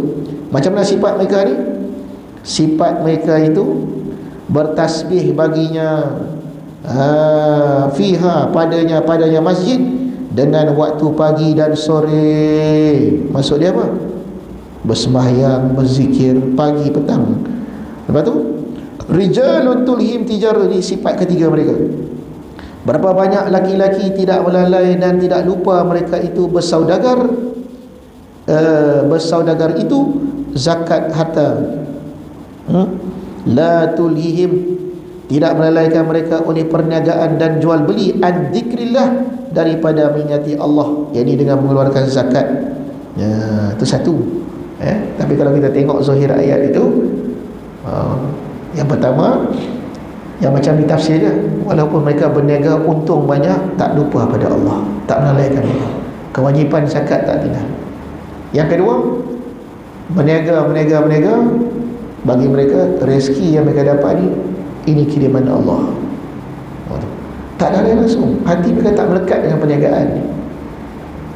Macam mana sifat mereka ni? Sifat mereka itu bertasbih baginya, fiha, padanya masjid, dengan waktu pagi dan sore. Maksud dia apa? Bersembahyang, berzikir pagi petang. Lepas tu rijalun tulhim tijarah, ni sifat ketiga mereka. Berapa banyak laki-laki tidak melalai dan tidak lupa mereka itu bersaudagar, bersaudagar itu zakat harta. La tulhihim, tidak melalaikan mereka oleh perniagaan dan jual beli, an dzikrillah, daripada mengingati Allah, yakni dengan mengeluarkan zakat. Ya, itu satu. Tapi kalau kita tengok zahir ayat itu, yang pertama, yang macam ditafsir dia, walaupun mereka berniaga untung banyak, tak lupa pada Allah, tak melalaikan Allah, kewajipan zakat tak tinggal. Yang kedua, berniaga, bagi mereka rezeki yang mereka dapat ini kiriman Allah. Tak ada langsung, hati mereka tak melekat dengan perniagaan.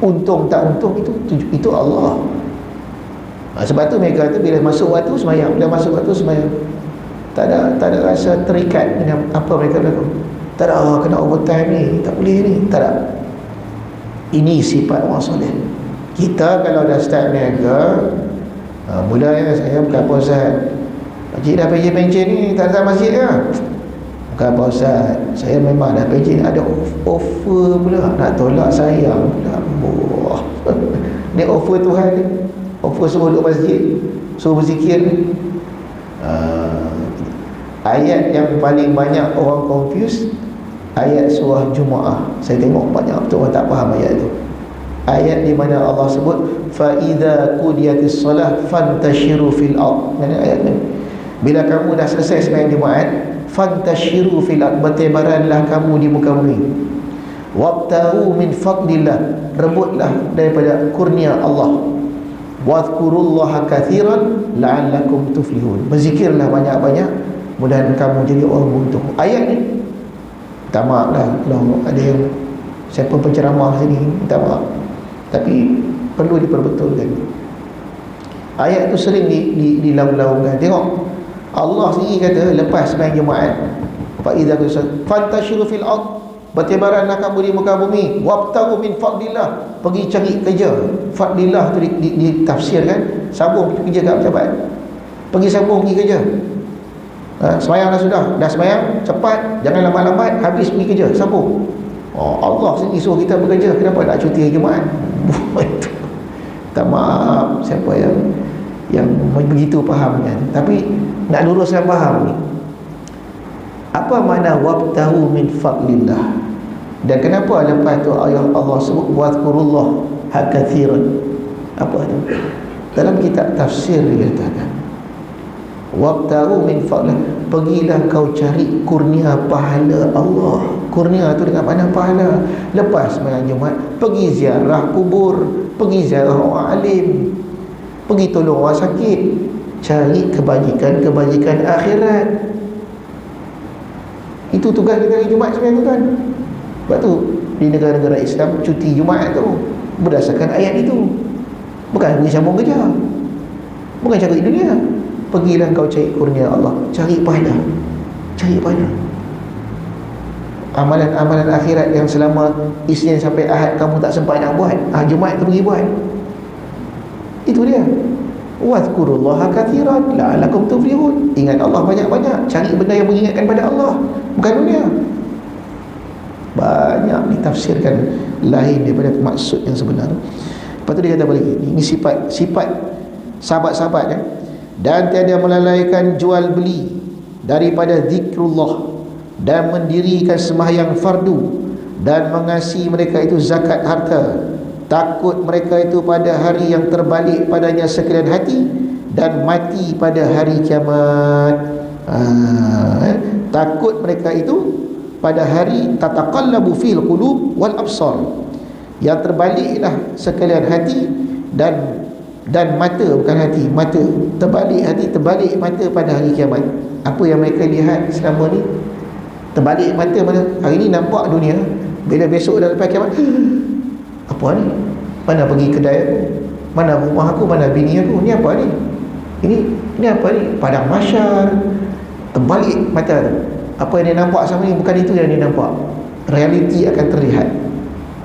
Untung tak untung itu Allah. Sebab tu mereka tu bila masuk waktu sembahyang, bila masuk waktu sembahyang, tak ada rasa terikat dengan apa mereka lakukan. Tak ada kena overtime ni, tak boleh ni, tak ada. Ini sifat orang soleh. Kita kalau dah start niaga, mulanya saya bukan apa Ustaz, Pakcik dah pencen ni tak datang masjid ke? Bukan apa Ustaz, saya memang dah pencen, ada offer pula, nak tolak sayang pula. Ni offer Tuhan ni, offer suruh duduk masjid, suruh berzikir. Ayat yang paling banyak orang confuse, ayat surah Jumaah. Saya tengok banyak betul orang tak faham ayat itu. Ayat di mana Allah sebut fa idza qudiyatis salah fantashiru fil ard. Mana ayat ni? Bila kamu dah selesai sembahyang Jumaat, fantashiru fil ard, bertebaranlah kamu di muka bumi. Wabtahu min fadlillah, rebutlah daripada kurnia Allah. Wadhkurullaha katsiran la'allakum tuflihun, berzikirlah banyak-banyak, mudah-mudahan kamu jadi orang beruntung. Ayat ni, minta maaf lah kalau ada yang siapa penceramah sini, minta maaf, tapi perlu diperbetulkan. Ayat tu sering dilaung-laungkan. Tengok, Allah sendiri kata lepas sembahyang Jumaat, fa idza fantashiru fil ard, bertebaranlah kamu di muka bumi. Wabtahu min fadlillah, pergi cari kerja. Fadlillah tu ditafsirkan sambung pergi kerja kat pejabat, pergi sambung pergi kerja. Sembahyang dah sembahyang cepat, jangan lambat-lambat, habis pergi kerja, sambung. Allah sendiri suruh kita bekerja, kenapa nak cuti hari Jumaat? Tak maaf siapa yang begitu fahamnya, tapi nak luruskan faham ni. Apa makna wabtahu min fadlillah? Dan kenapa lepas tu ayat Allah sebut wadhkurullah katsiran? Apa tu? Dalam kitab tafsir dikatakan wabtahu min fadlillah, pergilah kau cari kurnia pahala Allah. Kurnia tu dengan makna pahala. Lepas sembahyang Jumaat, pergi ziarah kubur, pergi ziarah orang alim, pergi tolong orang sakit, cari kebajikan akhirat. Itu tugas kita hari Jumaat sebenarnya, tuan. Sebab tu di negara-negara Islam cuti Jumaat tu berdasarkan ayat itu. Bukan pergi sambung kerja, bukan cari dunia. Pergilah kau cari kurnia Allah, cari pahala. Amalan-amalan akhirat yang selama Isnin sampai Ahad kamu tak sempat nak buat, Jumaat tu pergi buat. Itu dia. Wadhkurullaha katsiran la'allakum tuflihun. Ingat Allah banyak-banyak, cari benda yang mengingatkan pada Allah, bukan dunia. Banyak ditafsirkan lain daripada maksud yang sebenar. Lepas tu dia kata balik, ini sifat sahabat-sahabat ya. Dan tiada melalaikan jual beli daripada zikrullah, dan mendirikan sembahyang fardu, dan mengasihi mereka itu zakat harta. Takut mereka itu pada hari yang terbalik padanya sekalian hati, dan mati pada hari kiamat. Takut mereka itu pada hari tataqallabu fil qulub wal absar, yang terbaliklah sekalian hati dan mata, bukan hati, mata. Terbalik hati, terbalik mata pada hari kiamat. Apa yang mereka lihat selama ni, terbalik mata. Mana hari ni nampak dunia, bila besok dah lepas kiamat, apa ni? Mana pergi kedai aku? Mana rumah aku? Mana bini aku? Ni apa ni? Ini apa ni? Padang mahsyar. Terbalik mata tu. Apa yang dia nampak sama ni bukan itu yang dia nampak. Realiti akan terlihat,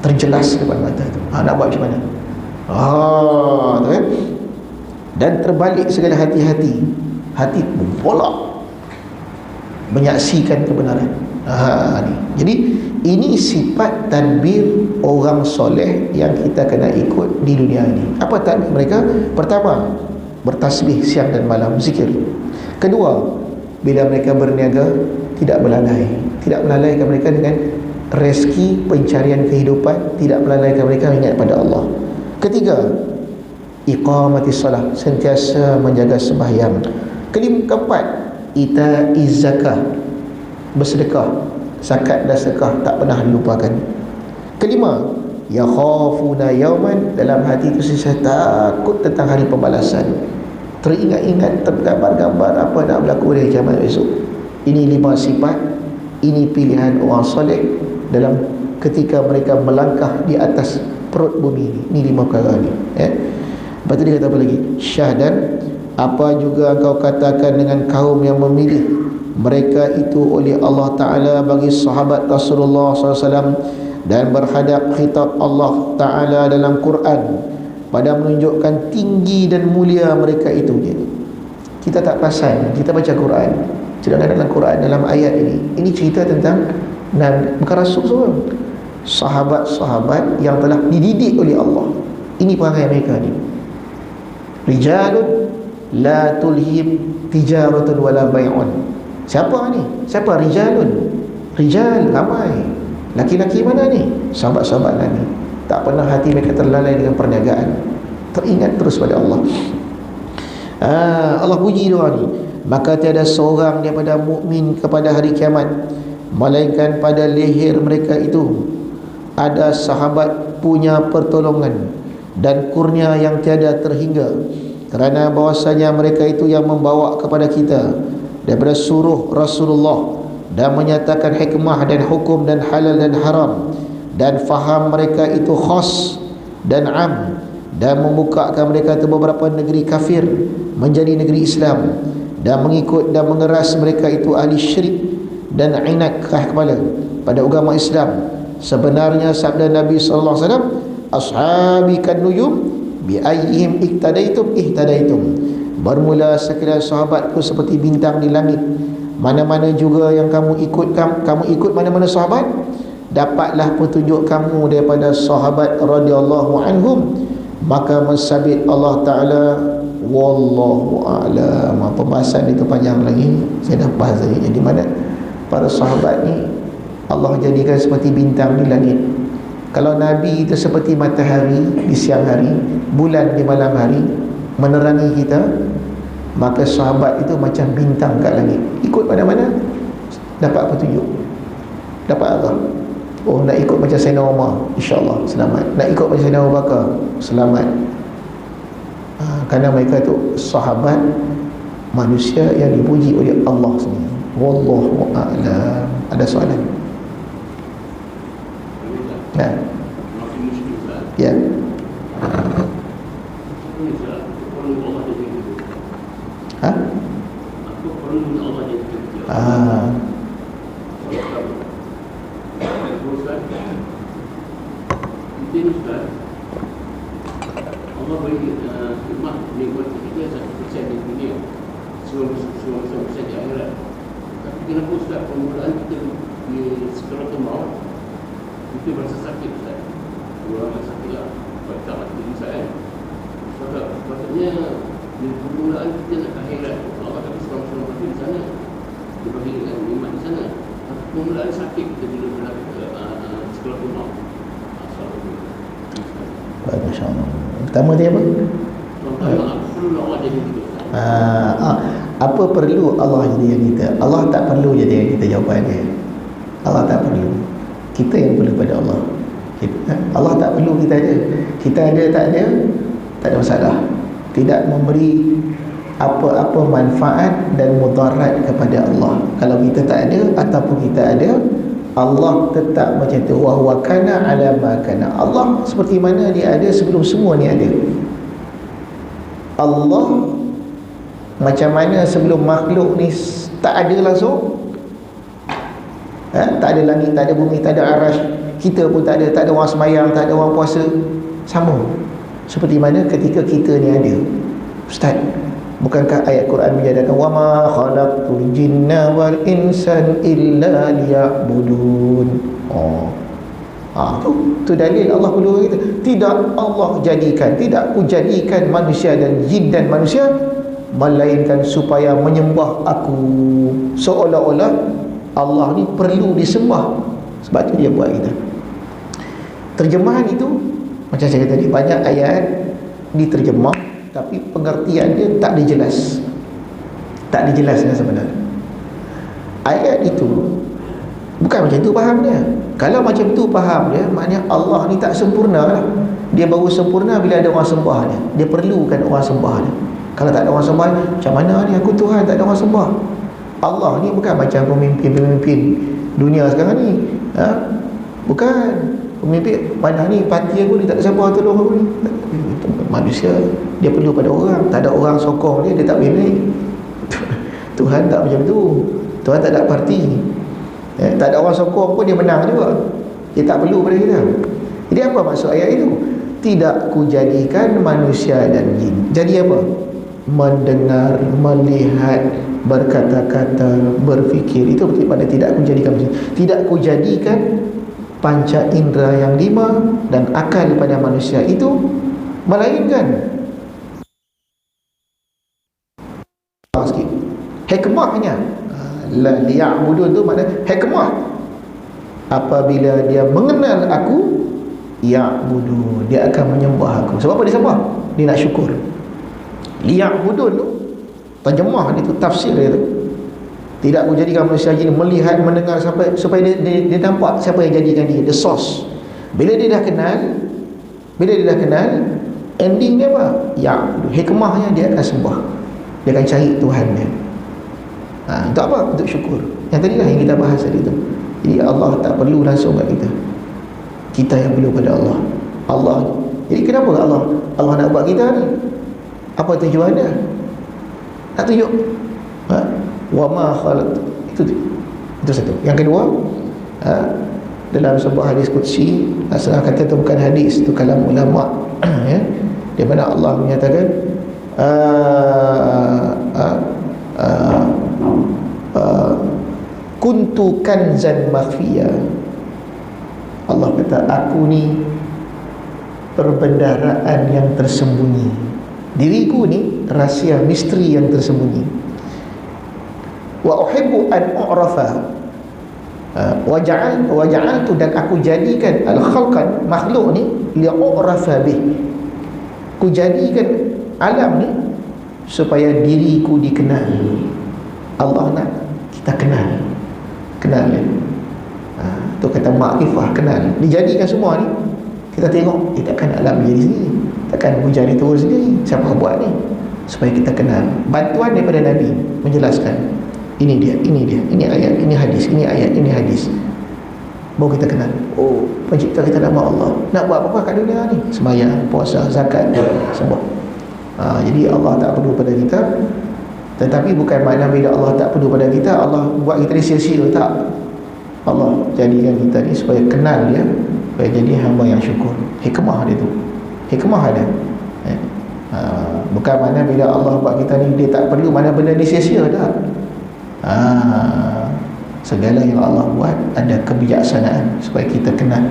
terjelas depan mata tu. Nak buat macam mana? Tu kan? Dan terbalik segala hati-hati. Hati bolak menyaksikan kebenaran. Ni. Jadi ini sifat tadbir orang soleh yang kita kena ikut di dunia ini. Apa tadbir mereka? Pertama, bertasbih siang dan malam, zikir. Kedua, bila mereka berniaga, tidak melalai. Tidak melalaikan mereka dengan rezeki pencarian kehidupan, tidak melalaikan mereka ingat pada Allah. Ketiga, iqamatis salah, sentiasa menjaga sembahyang. Keempat, itaiz zakah, bersedekah, zakat dan sedekah tak pernah dilupakan. Kelima, yakhafuna yauman, dalam hati itu saya takut tentang hari pembalasan. Teringat-ingat, tergambar-gambar apa nak berlaku di kiamat besok. Ini 5 sifat, ini pilihan orang soleh dalam ketika mereka melangkah di atas perut bumi ini. Ini 5 perkara ni, Lepas tu dia kata apa lagi? Syahdan, apa juga engkau katakan dengan kaum yang memilih mereka itu oleh Allah Ta'ala bagi sahabat Rasulullah SAW, dan berhadap khitab Allah Ta'ala dalam Quran pada menunjukkan tinggi dan mulia mereka itu. Kita tak perasan, kita baca Quran, sedangkan dalam Quran, dalam ayat ini cerita tentang bukan Rasul seorang, sahabat-sahabat yang telah dididik oleh Allah. Ini perangai mereka ni. Rijalun la tulhim tijaratun wala bai'un. Siapa ni? Siapa rijalun? Rijal ramai. Laki-laki mana ni? Sahabat-sahabat lah ni. Tak pernah hati mereka terlalai dengan perniagaan. Teringat terus pada Allah. Allah puji doa ni. Maka tiada seorang daripada mukmin kepada hari kiamat, melainkan pada leher mereka itu ada sahabat punya pertolongan dan kurnia yang tiada terhingga, kerana bahwasanya mereka itu yang membawa kepada kita daripada suruh Rasulullah dan menyatakan hikmah dan hukum dan halal dan haram, dan faham mereka itu khas dan am, dan membukakan mereka itu beberapa negeri kafir menjadi negeri Islam, dan mengikut dan mengeras mereka itu ahli syirik dan inat keras kepala pada agama Islam. Sebenarnya sabda Nabi sallallahu alaihi wasallam, ashabi kan nujum bi ayyihim ihtadaitum ihtadaitum. Bermula sekalian sahabatku seperti bintang di langit, mana-mana juga yang kamu ikut mana-mana sahabat, dapatlah petunjuk kamu daripada sahabat radhiyallahu anhum. Maka mensabit Allah Ta'ala, wallahu a'lam. Pembahasan itu panjang lagi, saya dah bahas lagi. Jadi mana para sahabat ni Allah jadikan seperti bintang di langit. Kalau Nabi itu seperti matahari di siang hari, bulan di malam hari, menerangi kita, maka sahabat itu macam bintang kat langit. Ikut mana-mana dapat petunjuk, dapat Allah. Oh, nak ikut macam Sayyidina Umar, insya-Allah selamat. Nak ikut macam Sayyidina Abu Bakar, selamat. Kerana mereka itu sahabat manusia yang dipuji oleh Allah sendiri. Wallahu a'lam. Ada soalan? Ya. Allah beri khidmat nikmat kita 1% di dunia, 90% di akhirat. Tapi kenapa Ustaz permulaan kita di sekaratul maut itu berasa sakit Ustaz? Orang sakit lah, tak mati Ustaz kan? Maksudnya di permulaan kita nak akhirat, Allah kata sekarang mati di sana, dia bagi dengan nikmat di sana. Permulaan sakit kita bila sekaratul maut. Masya-Allah. Pertama dia apa? Apa perlu Allah jadikan kita? Allah tak perlu jadikan kita jawapan dia. Allah tak perlu. Kita yang perlu pada Allah. Allah tak perlu kita ada. Kita ada tak ada, tak ada masalah. Tidak memberi apa-apa manfaat dan mudarat kepada Allah. Kalau kita tak ada ataupun kita ada, Allah tetap macam tu. Wa huwa kana ala ma kana. Allah seperti mana dia ada sebelum semua ni ada. Allah macam mana sebelum makhluk ni tak ada langsung, tak ada langit, tak ada bumi, tak ada arash, kita pun tak ada orang semayang, tak ada orang puasa, sama seperti mana ketika kita ni ada. Ustaz, bukankah ayat Quran menyatakan wa ma khalaqtul jinna wal insan illa liya'budun? Tu dalil Allah perlu kita. Tidak Allah jadikan, tidak ku jadikan manusia dan jin dan manusia melainkan supaya menyembah aku. Seolah-olah Allah ni perlu disembah. Sebab tu dia buat kita. Terjemahan itu macam saya kata tadi, banyak ayat diterjemah tapi pengertian dia tak dijelas. Tak dijelaskan sebenarnya. Ayat itu bukan macam tu faham dia. Kalau macam tu faham dia, maknanya Allah ni tak sempurna lah. Dia baru sempurna bila ada orang sembah dia. Dia perlukan orang sembah dia. Kalau tak ada orang sembah, macam mana ni aku Tuhan tak ada orang sembah? Allah ni bukan macam pemimpin-pemimpin dunia sekarang ni. Bukan. Pemimpin mana ni parti aku ni tak ada siapa tolong aku ni. Manusia dia perlu pada orang. Tak ada orang sokong dia, dia tak boleh naik. Tuhan tak macam tu. Tuhan tak ada parti. Tak ada orang sokong pun dia menang juga. Dia tak perlu pada kita. Jadi apa maksud ayat itu? Tidak kujadikan manusia dan jin. Jadi apa? Mendengar, melihat, berkata-kata, berfikir. Itu berarti pada tidak kujadikan manusia. Tidak kujadikan panca indera yang 5 dan akal pada manusia itu, melainkan sikit hikmahnya. La liya'budun tu makna hikmah. Apabila dia mengenal aku, ya'budun, dia akan menyembah aku. Sebab apa dia sembah? Dia nak syukur. Liya'budun tu terjemah dia tu, tafsir dia tu. Tidak aku jadikan manusia jin melihat, mendengar sampai supaya dia nampak siapa yang jadikan dia, the source. Bila dia dah kenal, ending dia apa? Ya, hikmahnya dia akan sembah. Dia akan cari Tuhan dia. Untuk apa? Untuk syukur. Yang tadi lah yang kita bahas tadi tu. Jadi Allah tak perlu langsung kat kita. Kita yang perlu pada Allah. Allah. Jadi kenapa Allah nak buat kita ni? Apa tujuan dia? Nak tunjuk wa ma khalaq. Itu satu. Yang kedua, dalam sebuah hadis qudsi, asal kata itu bukan hadis, itu kalam ulama, ya, di mana Allah menyatakan kuntu kanzan makhfiya. Allah kata aku ni perbendaharaan yang tersembunyi. Diriku ni rahsia misteri yang tersembunyi. Wa uhibbu an u'rafa wa ja'altu, dan aku jadikan al-khalqan, makhluk ni, li'u'rafa bih, ku jadikan alam ni supaya diriku dikenal. Allah nak kita kenal dia. Tu kata makrifah, kenal. Dijadikan semua ni, kita tengok takkan alam jadi sendiri, takkan hujan itu sendiri, siapa buat ni? Supaya kita kenal. Bantuan daripada Nabi menjelaskan, ini dia, ini ayat, ini hadis, ini ayat, ini hadis. Baru kita kenal, oh, pencipta kita nama Allah. Nak buat apa-apa kat dunia ni? Sembahyang, puasa, zakat, semua. Jadi Allah tak perlu pada kita. Tetapi bukan makna bila Allah tak perlu pada kita, Allah buat kita ni sia-sia, tak. Allah jadikan kita ni supaya kenal dia, supaya jadi hamba yang syukur. Hikmah dia tu. Hikmah ada. Bukan makna bila Allah buat kita ni dia tak perlu, mana benda ni sia-sia, tak. Segala yang Allah buat ada kebijaksanaan supaya kita kenal.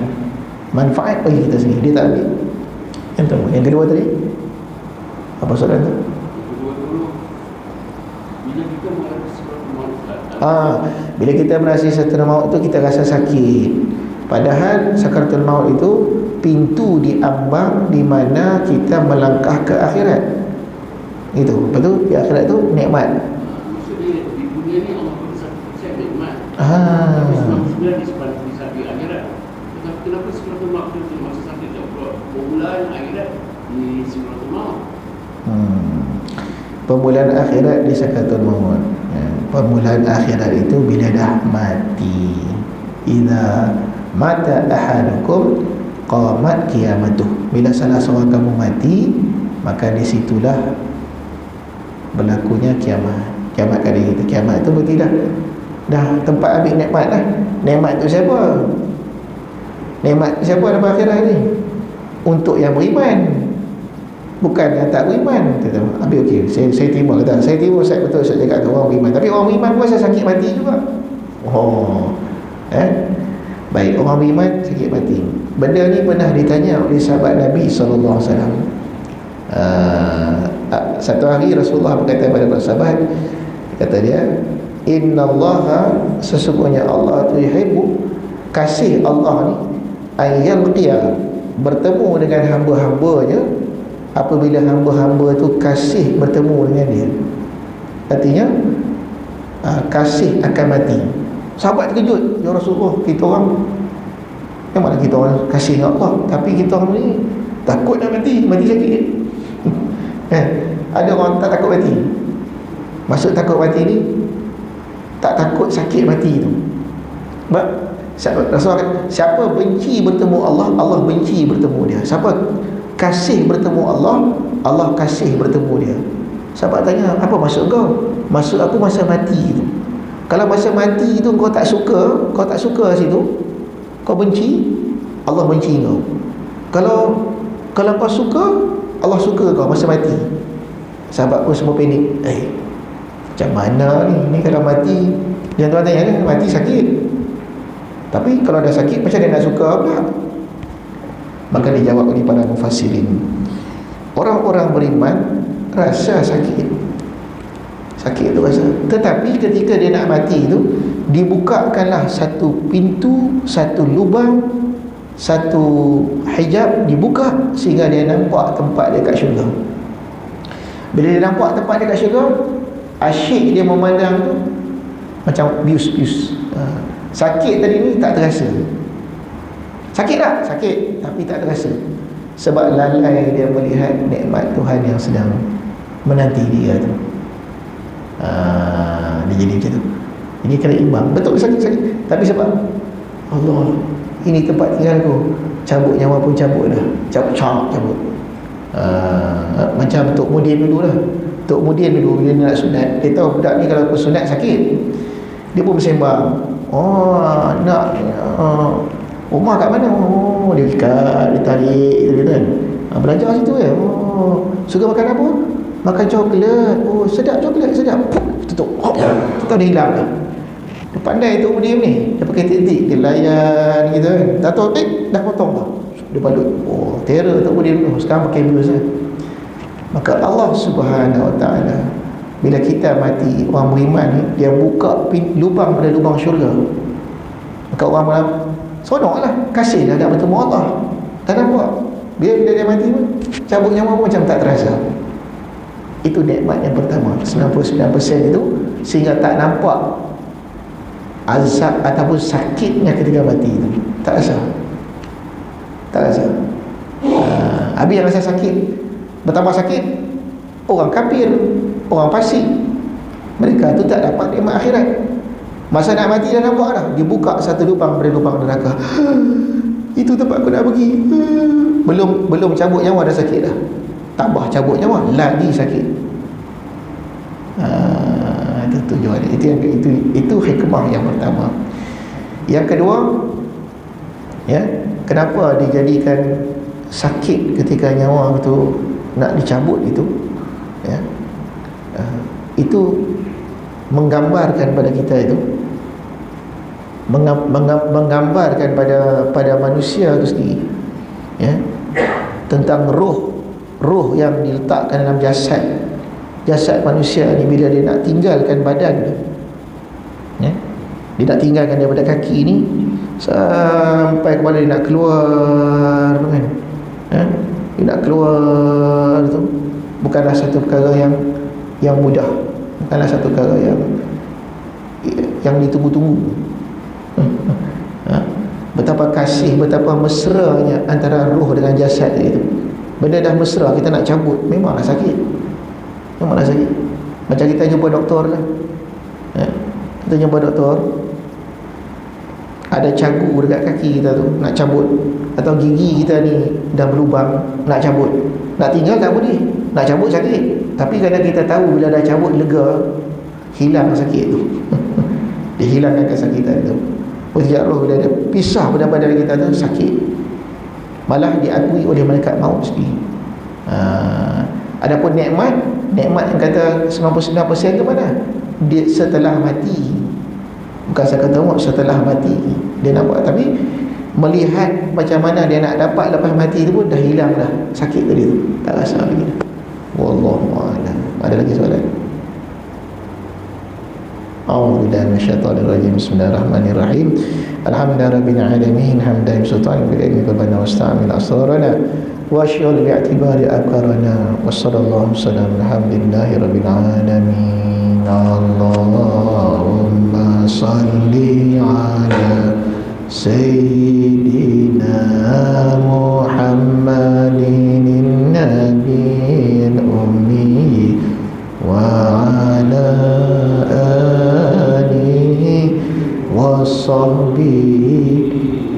Manfaat bagi kita sendiri, dia tak ambil. Yang kedua tadi apa soalan tu? Bila kita merasa sakaratul maut tu, kita rasa sakit. Padahal sakaratul maut itu pintu diambang di mana kita melangkah ke akhirat. Itu, betul? Di akhirat tu nikmat. Maksudnya di dunia ni Allah beri satu nikmat. Tapi sebenarnya di samping akhirat. Tetapi kenapa sakaratul maut itu masih sampai permulaan akhirat di sakaratul maut? Permulaan akhirat di sakaratul maut. Permulaan akhirat itu bila dah mati. Idza mata ahadukum qamat qiyamatuh. Bila salah seorang kamu mati, maka di situlah berlakunya kiamat. Kiamat kali itu. Kiamat itu berarti dah tempat ambil nikmat lah. Nikmat itu siapa? Nikmat siapa dalam akhirat ni? Untuk yang beriman, bukan yang tak beriman. Ambil okey, saya terima kata. Saya terima, saya betul saya cakap tu orang beriman. Tapi orang beriman pun saya sakit mati juga. Baik, orang beriman sakit mati. Benda ni pernah ditanya oleh sahabat Nabi SAW. Satu hari Rasulullah berkata kepada para sahabat, kata dia, innallaha, sesungguhnya Allah tu yuhibbu, kasih Allah ni, ayyalqiya, bertemu dengan hamba-hambanya apabila hamba-hamba tu kasih bertemu dengan dia. Artinya kasih akan mati. Sahabat terkejut, ya Rasulullah, kita orang yang mana kita orang kasih dengan Allah, tapi kita orang ni takut nak mati sakit. Ada orang tak takut mati. Maksud takut mati ni, tak takut sakit mati tu. Rasulullah kata, siapa benci bertemu Allah, Allah benci bertemu dia. Siapa kasih bertemu Allah, Allah kasih bertemu dia. Sahabat tanya, apa maksud kau? Maksud aku masa mati tu. Kalau masa mati tu kau tak suka situ, kau benci, Allah benci kau. Kalau kau suka, Allah suka kau masa mati. Sahabat pun semua panik. Macam mana ni? Ni kalau mati, yang tuan tanya kan, mati sakit. Tapi kalau dah sakit, macam dia nak suka pula? Maka dijawab oleh para mufassirin, orang-orang beriman rasa sakit tu rasa. Tetapi ketika dia nak mati tu, dibukakanlah satu pintu, satu lubang, satu hijab dibuka sehingga dia nampak tempat dia kat syurga. Bila dia nampak tempat dia kat syurga, asyik dia memandang tu macam bius-bius. Sakit tadi ni tak terasa. Sakit tak? Sakit, tapi tak terasa. Sebab lalai dia melihat nikmat Tuhan yang sedang menanti dia tu. Dia jadi macam tu. Ini kena imbang. Betul sakit. Tapi sebab Allah, ini tempat tinggalku, cabut nyawa pun cabut dah. Cabut. Macam Tok Mudin dulu lah. Tok Mudin dulu bila dia nak sunat, dia tahu budak ni kalau sunat sakit, dia pun bersembang. Rumah kat mana? Dia ikat, dia tarik gitu kan. Belajar situ ya. Suka makan apa? Makan coklat. Sedap coklat, sedap. Tutup. Tahu dia hilang dah. Dia pandai tu dia ni. Dia pakai titik, dia layan gitu kan. Tak tahu dah potong dah. Dia balut. Terror tu dia dulu. Sekarang pakai bius kan. Maka Allah Subhanahu Wa Taala, bila kita mati, orang beriman ni, dia buka lubang pada lubang syurga. Maka orang malam seronoklah, kasih dah nak bertemu Allah. Tak nampak. Bila dia mati pun, cabut nyawa pun macam tak terasa. Itu nikmat yang pertama, 99% itu, sehingga tak nampak azab ataupun sakitnya ketika mati itu. Tak rasa. Habis yang rasa sakit, bertambah sakit, orang kafir, orang fasik, mereka tu tak dapat nikmat akhirat. Masa nak mati dah nampak dah, dia buka satu lubang dari lubang neraka. Itu tempat aku nak pergi. Belum cabut nyawa dah sakit dah. Tambah cabut nyawa lagi sakit. Itu tujuan. Itu hikmah yang pertama. Yang kedua, ya, kenapa dijadikan sakit ketika nyawa itu nak dicabut itu, ya, itu menggambarkan pada kita itu, menggambarkan pada manusia itu sendiri, ya, tentang roh yang diletakkan dalam jasad manusia ni. Bila dia nak tinggalkan badan tu, ya, dia nak tinggalkan daripada kaki ni sampai kepada dia nak keluar kan, ya, dia nak keluar tu bukanlah satu perkara yang mudah, bukanlah satu perkara yang ditunggu-tunggu. Betapa kasih, betapa mesranya antara roh dengan jasad itu. Benda dah mesra, kita nak cabut, memanglah sakit. Macam kita jumpa doktor kan, kita jumpa doktor, ada cagu dekat kaki kita tu, nak cabut. Atau gigi kita ni dah berlubang, nak cabut. Nak tinggal tak boleh, nak cabut sakit. Tapi kerana kita tahu bila dah cabut lega, hilang sakit tu. Dia hilangkan kesakitan tu. Sejak roh bila dia pisah pada badan kita tu, sakit. Malah diakui oleh malaikat maut sendiri. Adapun nikmat yang kata 99% tu mana? Dia setelah mati. Bukan saya kata setelah mati dia nampak. Tapi melihat macam mana dia nak dapat lepas mati tu pun dah hilang dah sakit tadi tu, tak rasa lagi dah. Wallahu a'lam. Ada lagi soalan? A'udzubillahi minasyaitonir rajim. Bismillahirrahmanirrahim. Alhamdulillahirabbil alamin hamdan sultan bil ilmi qalbana wasta'mil asrarana wa syul bi'tibari aqrana wa sallallahu salam alhamdulillahirabbil alamin. Allahumma salli ala sayyidina Muhammadin nabiyil ummi wa ala alihi wa sahbihi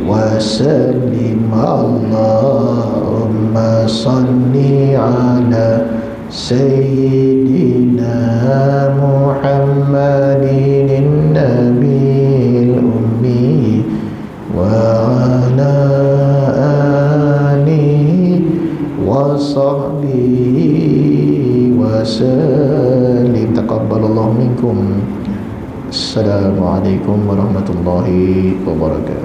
wa sallim. Allahumma salli ala sayyidina Muhammadin nabiyil ummi wa ala alihi wa sahbihi wa sallim. Taqabbalallahu minkum. Assalamualaikum warahmatullahi wabarakatuh.